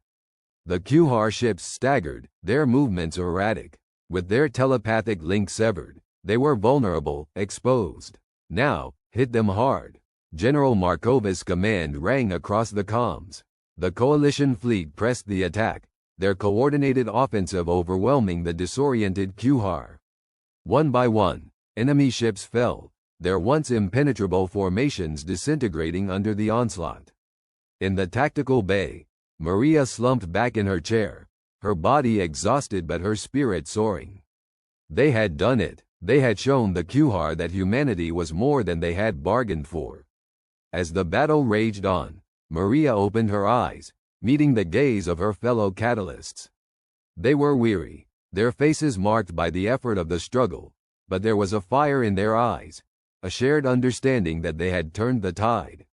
The Kuhar ships staggered, their movements erratic. With their telepathic link severed, they were vulnerable, exposed. "Now, hit them hard." General Markova's command rang across the comms. The coalition fleet pressed the attack, their coordinated offensive overwhelming the disoriented Kuhar. One by one, enemy ships fell, their once impenetrable formations disintegrating under the onslaught. In the tactical bay, Maria slumped back in her chair, her body exhausted but her spirit soaring. They had done it. They had shown the Kuhar that humanity was more than they had bargained for. As the battle raged on, Maria opened her eyes, meeting the gaze of her fellow catalysts. They were weary, their faces marked by the effort of the struggle, but there was a fire in their eyes, a shared understanding that they had turned the tide.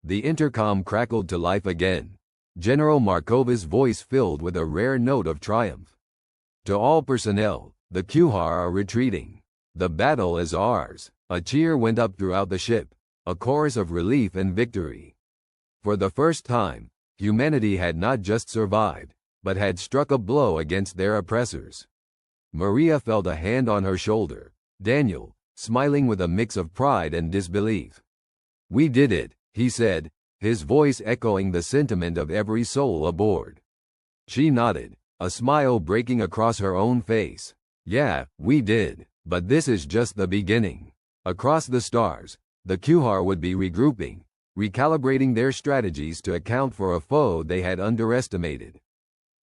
The intercom crackled to life again, General Markova's voice filled with a rare note of triumph. "To all personnel, the Kuhar are retreating. The battle is ours." A cheer went up throughout the ship, a chorus of relief and victory. For the first time, humanity had not just survived, but had struck a blow against their oppressors. Maria felt a hand on her shoulder. Daniel, smiling with a mix of pride and disbelief. "We did it," he said, his voice echoing the sentiment of every soul aboard. She nodded, a smile breaking across her own face. "Yeah, we did. But this is just the beginning." Across the stars, the Kuhar would be regrouping, recalibrating their strategies to account for a foe they had underestimated.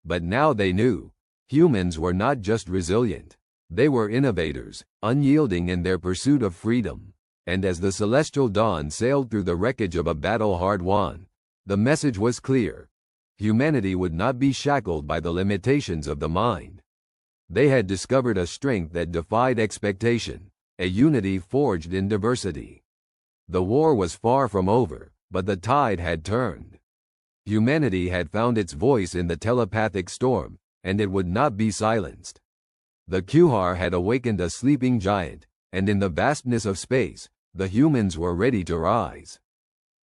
But now they knew, humans were not just resilient. They were innovators, unyielding in their pursuit of freedom. And as the celestial dawn sailed through the wreckage of a battle hard won, the message was clear. Humanity would not be shackled by the limitations of the mind. They had discovered a strength that defied expectation, a unity forged in diversity. The war was far from over, but the tide had turned. Humanity had found its voice in the telepathic storm, and it would not be silenced. The Kuhar had awakened a sleeping giant, and in the vastness of space, the humans were ready to rise.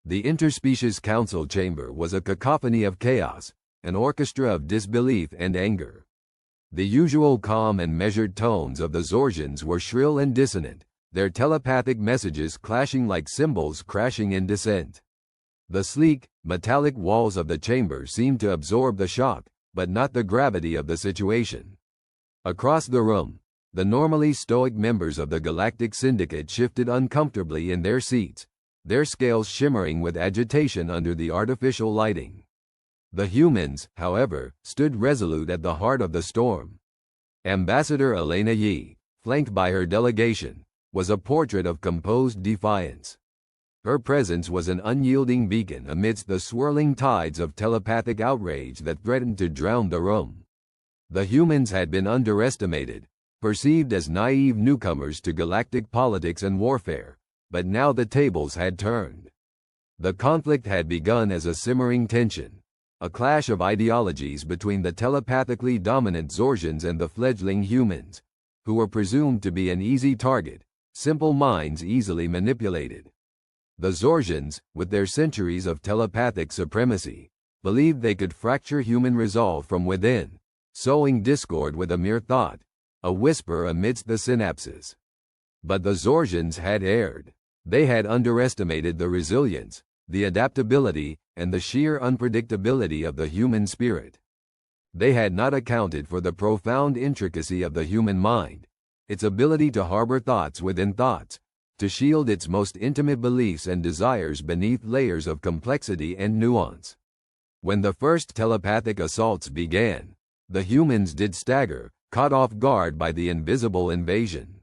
The interspecies council chamber was a cacophony of chaos, an orchestra of disbelief and anger. The usual calm and measured tones of the Zorgians were shrill and dissonant, their telepathic messages clashing like cymbals crashing in descent. The sleek, metallic walls of the chamber seemed to absorb the shock, but not the gravity of the situation. Across the room, the normally stoic members of the Galactic Syndicate shifted uncomfortably in their seats, their scales shimmering with agitation under the artificial lighting. The humans, however, stood resolute at the heart of the storm. Ambassador Elena Yi, flanked by her delegation, was a portrait of composed defiance. Her presence was an unyielding beacon amidst the swirling tides of telepathic outrage that threatened to drown the room. The humans had been underestimated, perceived as naive newcomers to galactic politics and warfare, but now the tables had turned. The conflict had begun as a simmering tension, a clash of ideologies between the telepathically dominant Zorgians and the fledgling humans, who were presumed to be an easy target, simple minds easily manipulated. The Zorgians, with their centuries of telepathic supremacy, believed they could fracture human resolve from within, sowing discord with a mere thought, a whisper amidst the synapses. But the Zorgians had erred. They had underestimated the resilience, the adaptability, and the sheer unpredictability of the human spirit. They had not accounted for the profound intricacy of the human mind, its ability to harbor thoughts within thoughts, to shield its most intimate beliefs and desires beneath layers of complexity and nuance. When the first telepathic assaults began, the humans did stagger, caught off guard by the invisible invasion.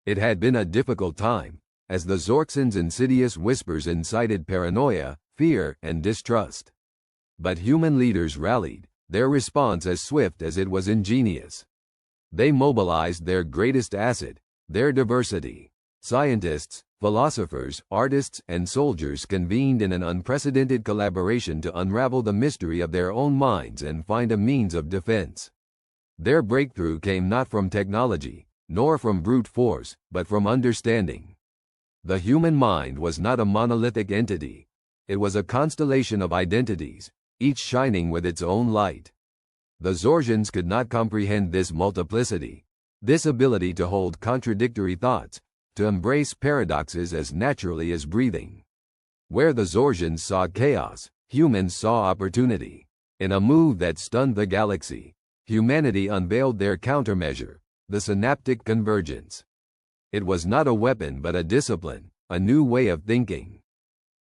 It had been a difficult time, as the Zorxans' insidious whispers incited paranoia, fear, and distrust. But human leaders rallied, their response as swift as it was ingenious. They mobilized their greatest asset, their diversity. Scientists, philosophers, artists, and soldiers convened in an unprecedented collaboration to unravel the mystery of their own minds and find a means of defense. Their breakthrough came not from technology, nor from brute force, but from understanding. The human mind was not a monolithic entity. It was a constellation of identities, each shining with its own light. The Zorgians could not comprehend this multiplicity, this ability to hold contradictory thoughts, to embrace paradoxes as naturally as breathing. Where the Zorgians saw chaos, humans saw opportunity. In a move that stunned the galaxy, humanity unveiled their countermeasure, the synaptic convergence. It was not a weapon but a discipline, a new way of thinking.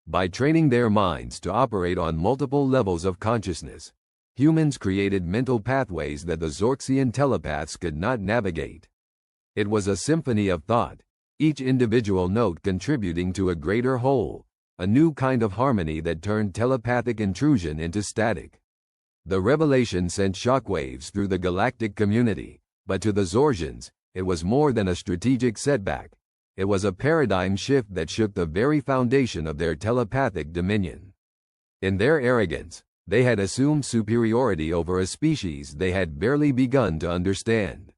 By training their minds to operate on multiple levels of consciousness, humans created mental pathways that the Zorxian telepaths could not navigate. It was a symphony of thought, each individual note contributing to a greater whole, a new kind of harmony that turned telepathic intrusion into static. The revelation sent shockwaves through the galactic community, but to the Zorgians, it was more than a strategic setback. It was a paradigm shift that shook the very foundation of their telepathic dominion. In their arrogance, they had assumed superiority over a species they had barely begun to understand.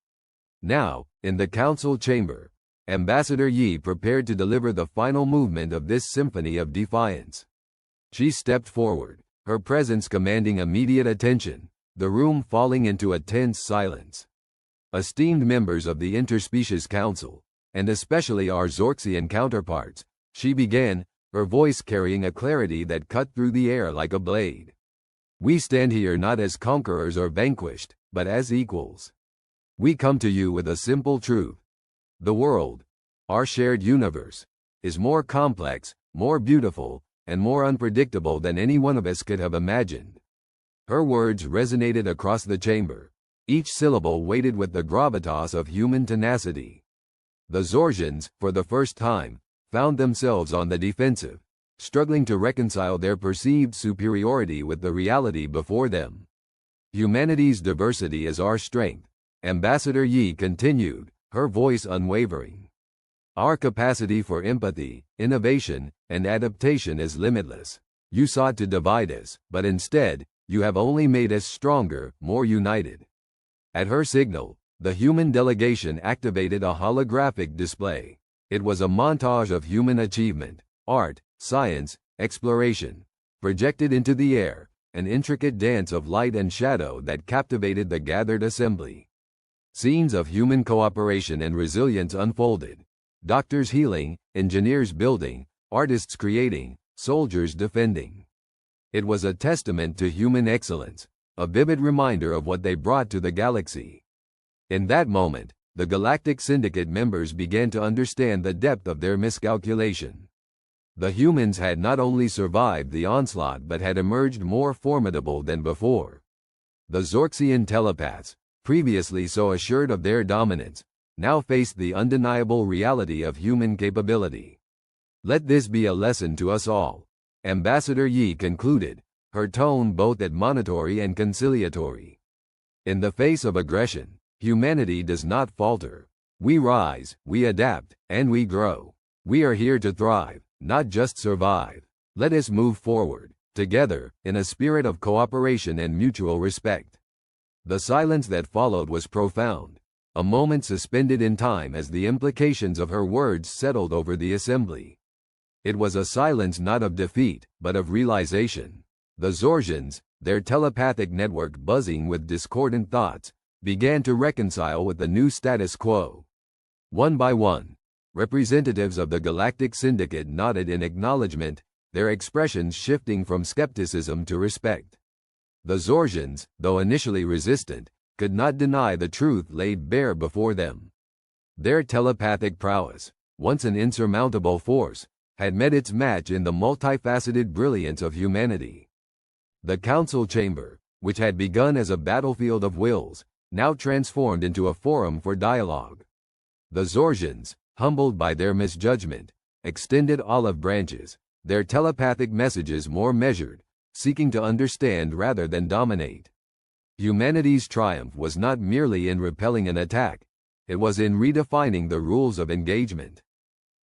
Now, in the council chamber, Ambassador Yi prepared to deliver the final movement of this symphony of defiance. She stepped forward, her presence commanding immediate attention, the room falling into a tense silence. Esteemed members of the Interspecies Council, and especially our Zorxian counterparts, she began, her voice carrying a clarity that cut through the air like a blade. We stand here not as conquerors or vanquished, but as equals. We come to you with a simple truth. The world, our shared universe, is more complex, more beautiful, and more unpredictable than any one of us could have imagined. Her words resonated across the chamber, each syllable weighted with the gravitas of human tenacity. The Zorgians, for the first time, found themselves on the defensive, struggling to reconcile their perceived superiority with the reality before them. Humanity's diversity is our strength, Ambassador Yi continued, her voice unwavering. Our capacity for empathy, innovation, and adaptation is limitless. You sought to divide us, but instead, you have only made us stronger, more united. At her signal, the human delegation activated a holographic display. It was a montage of human achievement, art, science, exploration, projected into the air, an intricate dance of light and shadow that captivated the gathered assembly. Scenes of human cooperation and resilience unfolded. Doctors healing, engineers building, artists creating, soldiers defending. It was a testament to human excellence, a vivid reminder of what they brought to the galaxy. In that moment, the Galactic Syndicate members began to understand the depth of their miscalculation. The humans had not only survived the onslaught but had emerged more formidable than before. The Zorxian telepaths, previously so assured of their dominance, now faced the undeniable reality of human capability. Let this be a lesson to us all, Ambassador Yi concluded, her tone both admonitory and conciliatory. In the face of aggression, humanity does not falter. We rise, we adapt, and we grow. We are here to thrive, not just survive. Let us move forward, together, in a spirit of cooperation and mutual respect. The silence that followed was profound, a moment suspended in time as the implications of her words settled over the assembly. It was a silence not of defeat, but of realization. The Zorgians, their telepathic network buzzing with discordant thoughts, began to reconcile with the new status quo. One by one, representatives of the Galactic Syndicate nodded in acknowledgement, their expressions shifting from skepticism to respect. The Zorgians, though initially resistant, could not deny the truth laid bare before them. Their telepathic prowess, once an insurmountable force, had met its match in the multifaceted brilliance of humanity. The council chamber, which had begun as a battlefield of wills, now transformed into a forum for dialogue. The Zorgians, humbled by their misjudgment, extended olive branches, their telepathic messages more measured, seeking to understand rather than dominate. Humanity's triumph was not merely in repelling an attack, it was in redefining the rules of engagement.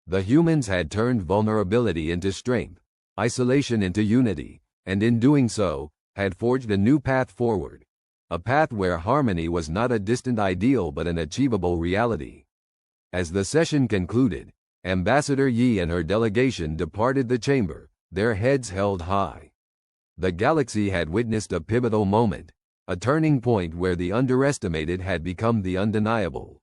The humans had turned vulnerability into strength, isolation into unity, and in doing so, had forged a new path forward, a path where harmony was not a distant ideal but an achievable reality. As the session concluded, Ambassador Yi and her delegation departed the chamber, their heads held high. The galaxy had witnessed a pivotal moment, a turning point where the underestimated had become the undeniable.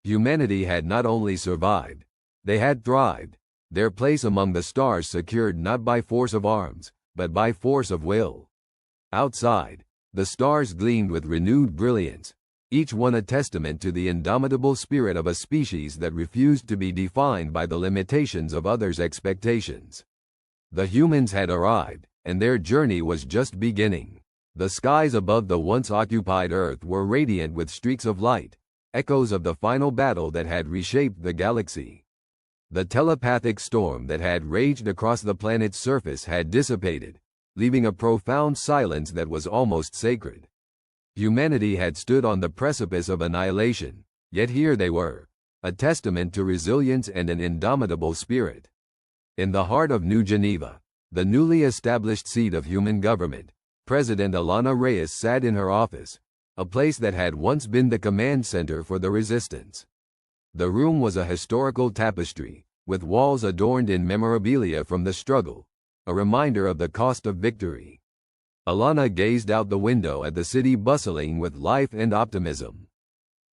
Humanity had not only survived, they had thrived, their place among the stars secured not by force of arms, but by force of will. Outside, the stars gleamed with renewed brilliance, each one a testament to the indomitable spirit of a species that refused to be defined by the limitations of others' expectations. The humans had arrived, and their journey was just beginning. The skies above the once occupied Earth were radiant with streaks of light, echoes of the final battle that had reshaped the galaxy. The telepathic storm that had raged across the planet's surface had dissipated, leaving a profound silence that was almost sacred. Humanity had stood on the precipice of annihilation, yet here they were, a testament to resilience and an indomitable spirit. In the heart of New Geneva, the newly established seat of human government, President Alana Reyes sat in her office, a place that had once been the command center for the resistance. The room was a historical tapestry, with walls adorned in memorabilia from the struggle, a reminder of the cost of victory. Alana gazed out the window at the city bustling with life and optimism.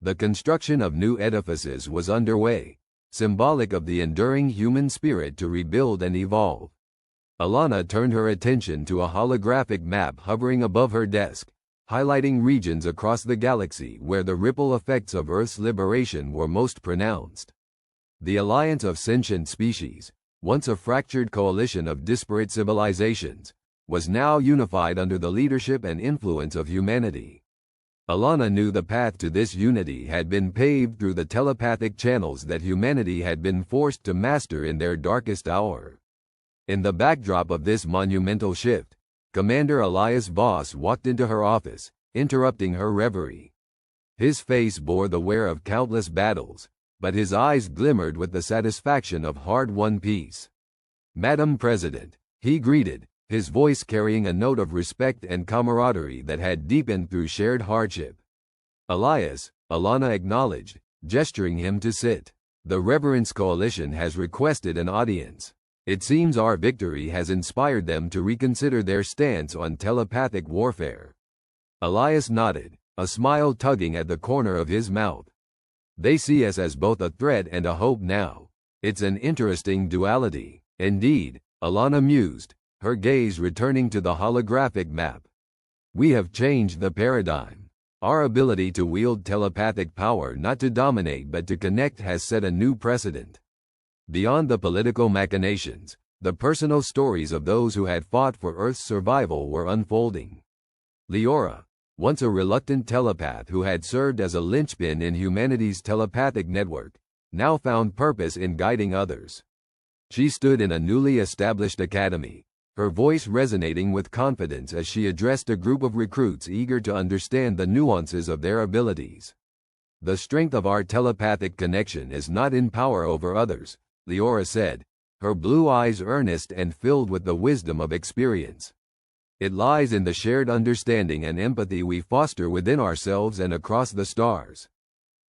The construction of new edifices was underway, symbolic of the enduring human spirit to rebuild and evolve. Alana turned her attention to a holographic map hovering above her desk, highlighting regions across the galaxy where the ripple effects of Earth's liberation were most pronounced. The alliance of sentient species, once a fractured coalition of disparate civilizations, was now unified under the leadership and influence of humanity. Alana knew the path to this unity had been paved through the telepathic channels that humanity had been forced to master in their darkest hour. In the backdrop of this monumental shift, Commander Elias Voss walked into her office, interrupting her reverie. His face bore the wear of countless battles, but his eyes glimmered with the satisfaction of hard-won peace. "Madam President," he greeted, his voice carrying a note of respect and camaraderie that had deepened through shared hardship. "Elias," Alana acknowledged, gesturing him to sit. "The Reverence Coalition has requested an audience. It seems our victory has inspired them to reconsider their stance on telepathic warfare." Elias nodded, a smile tugging at the corner of his mouth. "They see us as both a threat and a hope now. It's an interesting duality." "Indeed," Alana mused, her gaze returning to the holographic map. "We have changed the paradigm. Our ability to wield telepathic power not to dominate but to connect has set a new precedent." Beyond the political machinations, the personal stories of those who had fought for Earth's survival were unfolding. Leora, once a reluctant telepath who had served as a linchpin in humanity's telepathic network, now found purpose in guiding others. She stood in a newly established academy, her voice resonating with confidence as she addressed a group of recruits eager to understand the nuances of their abilities. "The strength of our telepathic connection is not in power over others," Leora said, her blue eyes earnest and filled with the wisdom of experience. "It lies in the shared understanding and empathy we foster within ourselves and across the stars."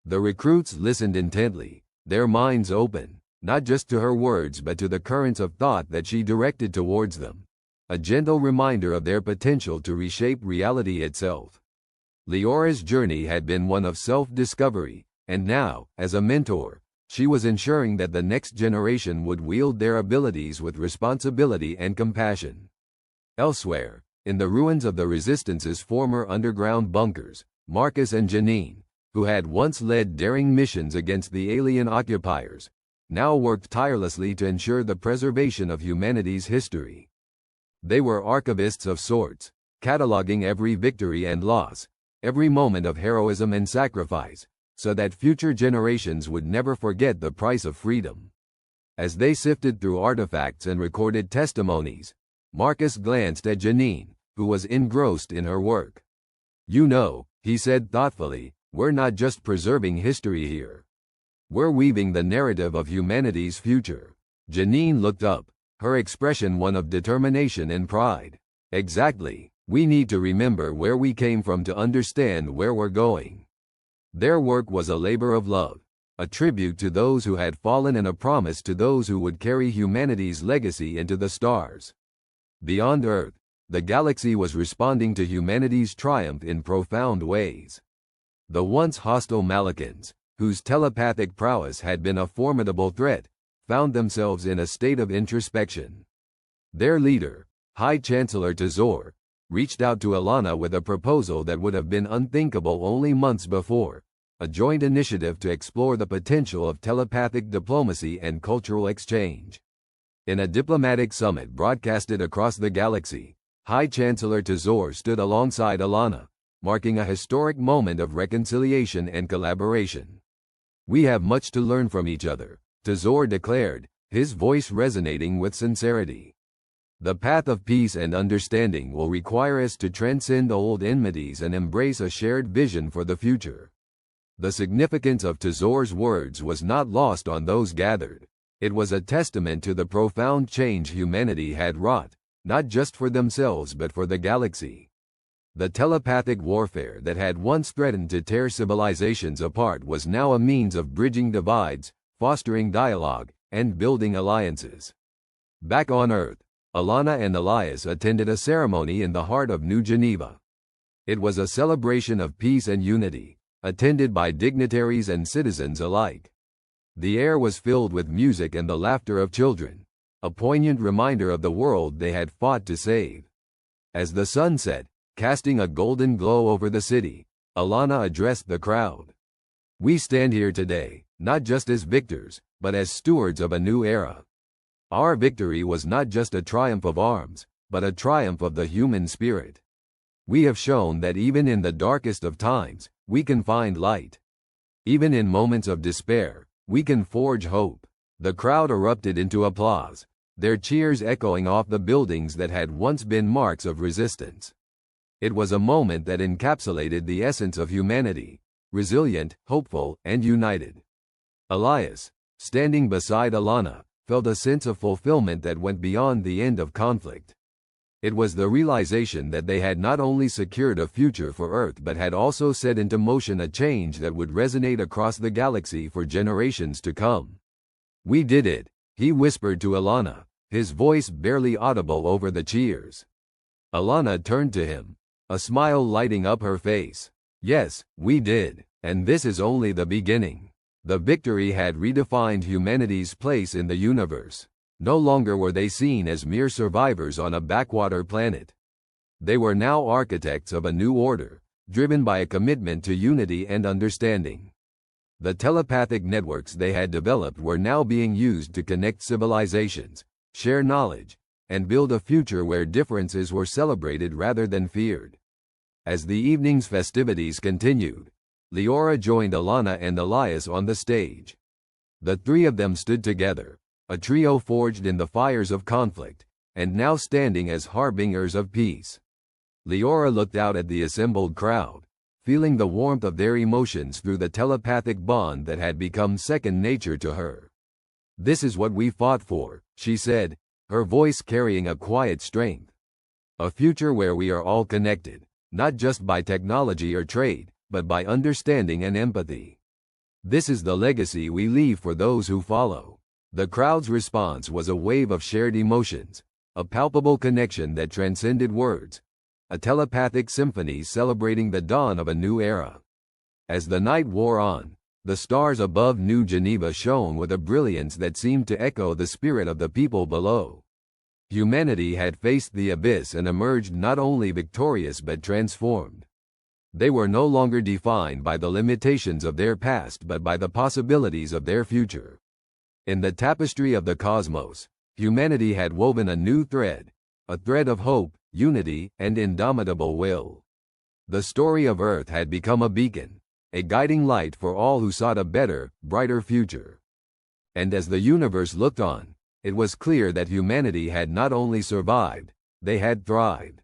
The recruits listened intently, their minds open, not just to her words but to the currents of thought that she directed towards them, a gentle reminder of their potential to reshape reality itself. Leora's journey had been one of self-discovery, and now, as a mentor, she was ensuring that the next generation would wield their abilities with responsibility and compassion. Elsewhere, in the ruins of the Resistance's former underground bunkers, Marcus and Janine, who had once led daring missions against the alien occupiers, now worked tirelessly to ensure the preservation of humanity's history. They were archivists of sorts, cataloging every victory and loss, every moment of heroism and sacrifice, so that future generations would never forget the price of freedom. As they sifted through artifacts and recorded testimonies, Marcus glanced at Janine, who was engrossed in her work. "You know," he said thoughtfully, "we're not just preserving history here. We're weaving the narrative of humanity's future." Janine looked up, her expression one of determination and pride. "Exactly. We need to remember where we came from to understand where we're going." Their work was a labor of love, a tribute to those who had fallen and a promise to those who would carry humanity's legacy into the stars. Beyond Earth, the galaxy was responding to humanity's triumph in profound ways. The once hostile Malakans, whose telepathic prowess had been a formidable threat, found themselves in a state of introspection. Their leader, High Chancellor Tazor, reached out to Alana with a proposal that would have been unthinkable only months before, a joint initiative to explore the potential of telepathic diplomacy and cultural exchange. In a diplomatic summit broadcasted across the galaxy, High Chancellor Tazor stood alongside Alana, marking a historic moment of reconciliation and collaboration. "We have much to learn from each other," Tazor declared, his voice resonating with sincerity. "The path of peace and understanding will require us to transcend old enmities and embrace a shared vision for the future." The significance of Tazor's words was not lost on those gathered. It was a testament to the profound change humanity had wrought, not just for themselves but for the galaxy. The telepathic warfare that had once threatened to tear civilizations apart was now a means of bridging divides, fostering dialogue, and building alliances. Back on Earth, Alana and Elias attended a ceremony in the heart of New Geneva. It was a celebration of peace and unity, attended by dignitaries and citizens alike. The air was filled with music and the laughter of children, a poignant reminder of the world they had fought to save. As the sun set, casting a golden glow over the city, Alana addressed the crowd. "We stand here today, not just as victors, but as stewards of a new era. Our victory was not just a triumph of arms, but a triumph of the human spirit. We have shown that even in the darkest of times, we can find light. Even in moments of despair, we can forge hope." The crowd erupted into applause, their cheers echoing off the buildings that had once been marks of resistance. It was a moment that encapsulated the essence of humanity, resilient, hopeful, and united. Elias, standing beside Alana, felt a sense of fulfillment that went beyond the end of conflict. It was the realization that they had not only secured a future for Earth but had also set into motion a change that would resonate across the galaxy for generations to come. "We did it," he whispered to Alana, his voice barely audible over the cheers. Alana turned to him, a smile lighting up her face. "Yes, we did, and this is only the beginning." The victory had redefined humanity's place in the universe. No longer were they seen as mere survivors on a backwater planet. They were now architects of a new order, driven by a commitment to unity and understanding. The telepathic networks they had developed were now being used to connect civilizations, share knowledge, and build a future where differences were celebrated rather than feared. As the evening's festivities continued, Leora joined Alana and Elias on the stage. The three of them stood together, a trio forged in the fires of conflict, and now standing as harbingers of peace. Leora looked out at the assembled crowd, feeling the warmth of their emotions through the telepathic bond that had become second nature to her. "This is what we fought for," she said, her voice carrying a quiet strength. "A future where we are all connected, not just by technology or trade, but by understanding and empathy. This is the legacy we leave for those who follow." The crowd's response was a wave of shared emotions, a palpable connection that transcended words, a telepathic symphony celebrating the dawn of a new era. As the night wore on, the stars above New Geneva shone with a brilliance that seemed to echo the spirit of the people below. Humanity had faced the abyss and emerged not only victorious but transformed. They were no longer defined by the limitations of their past but by the possibilities of their future. In the tapestry of the cosmos, humanity had woven a new thread, a thread of hope, unity, and indomitable will. The story of Earth had become a beacon, a guiding light for all who sought a better, brighter future. And as the universe looked on, it was clear that humanity had not only survived, they had thrived.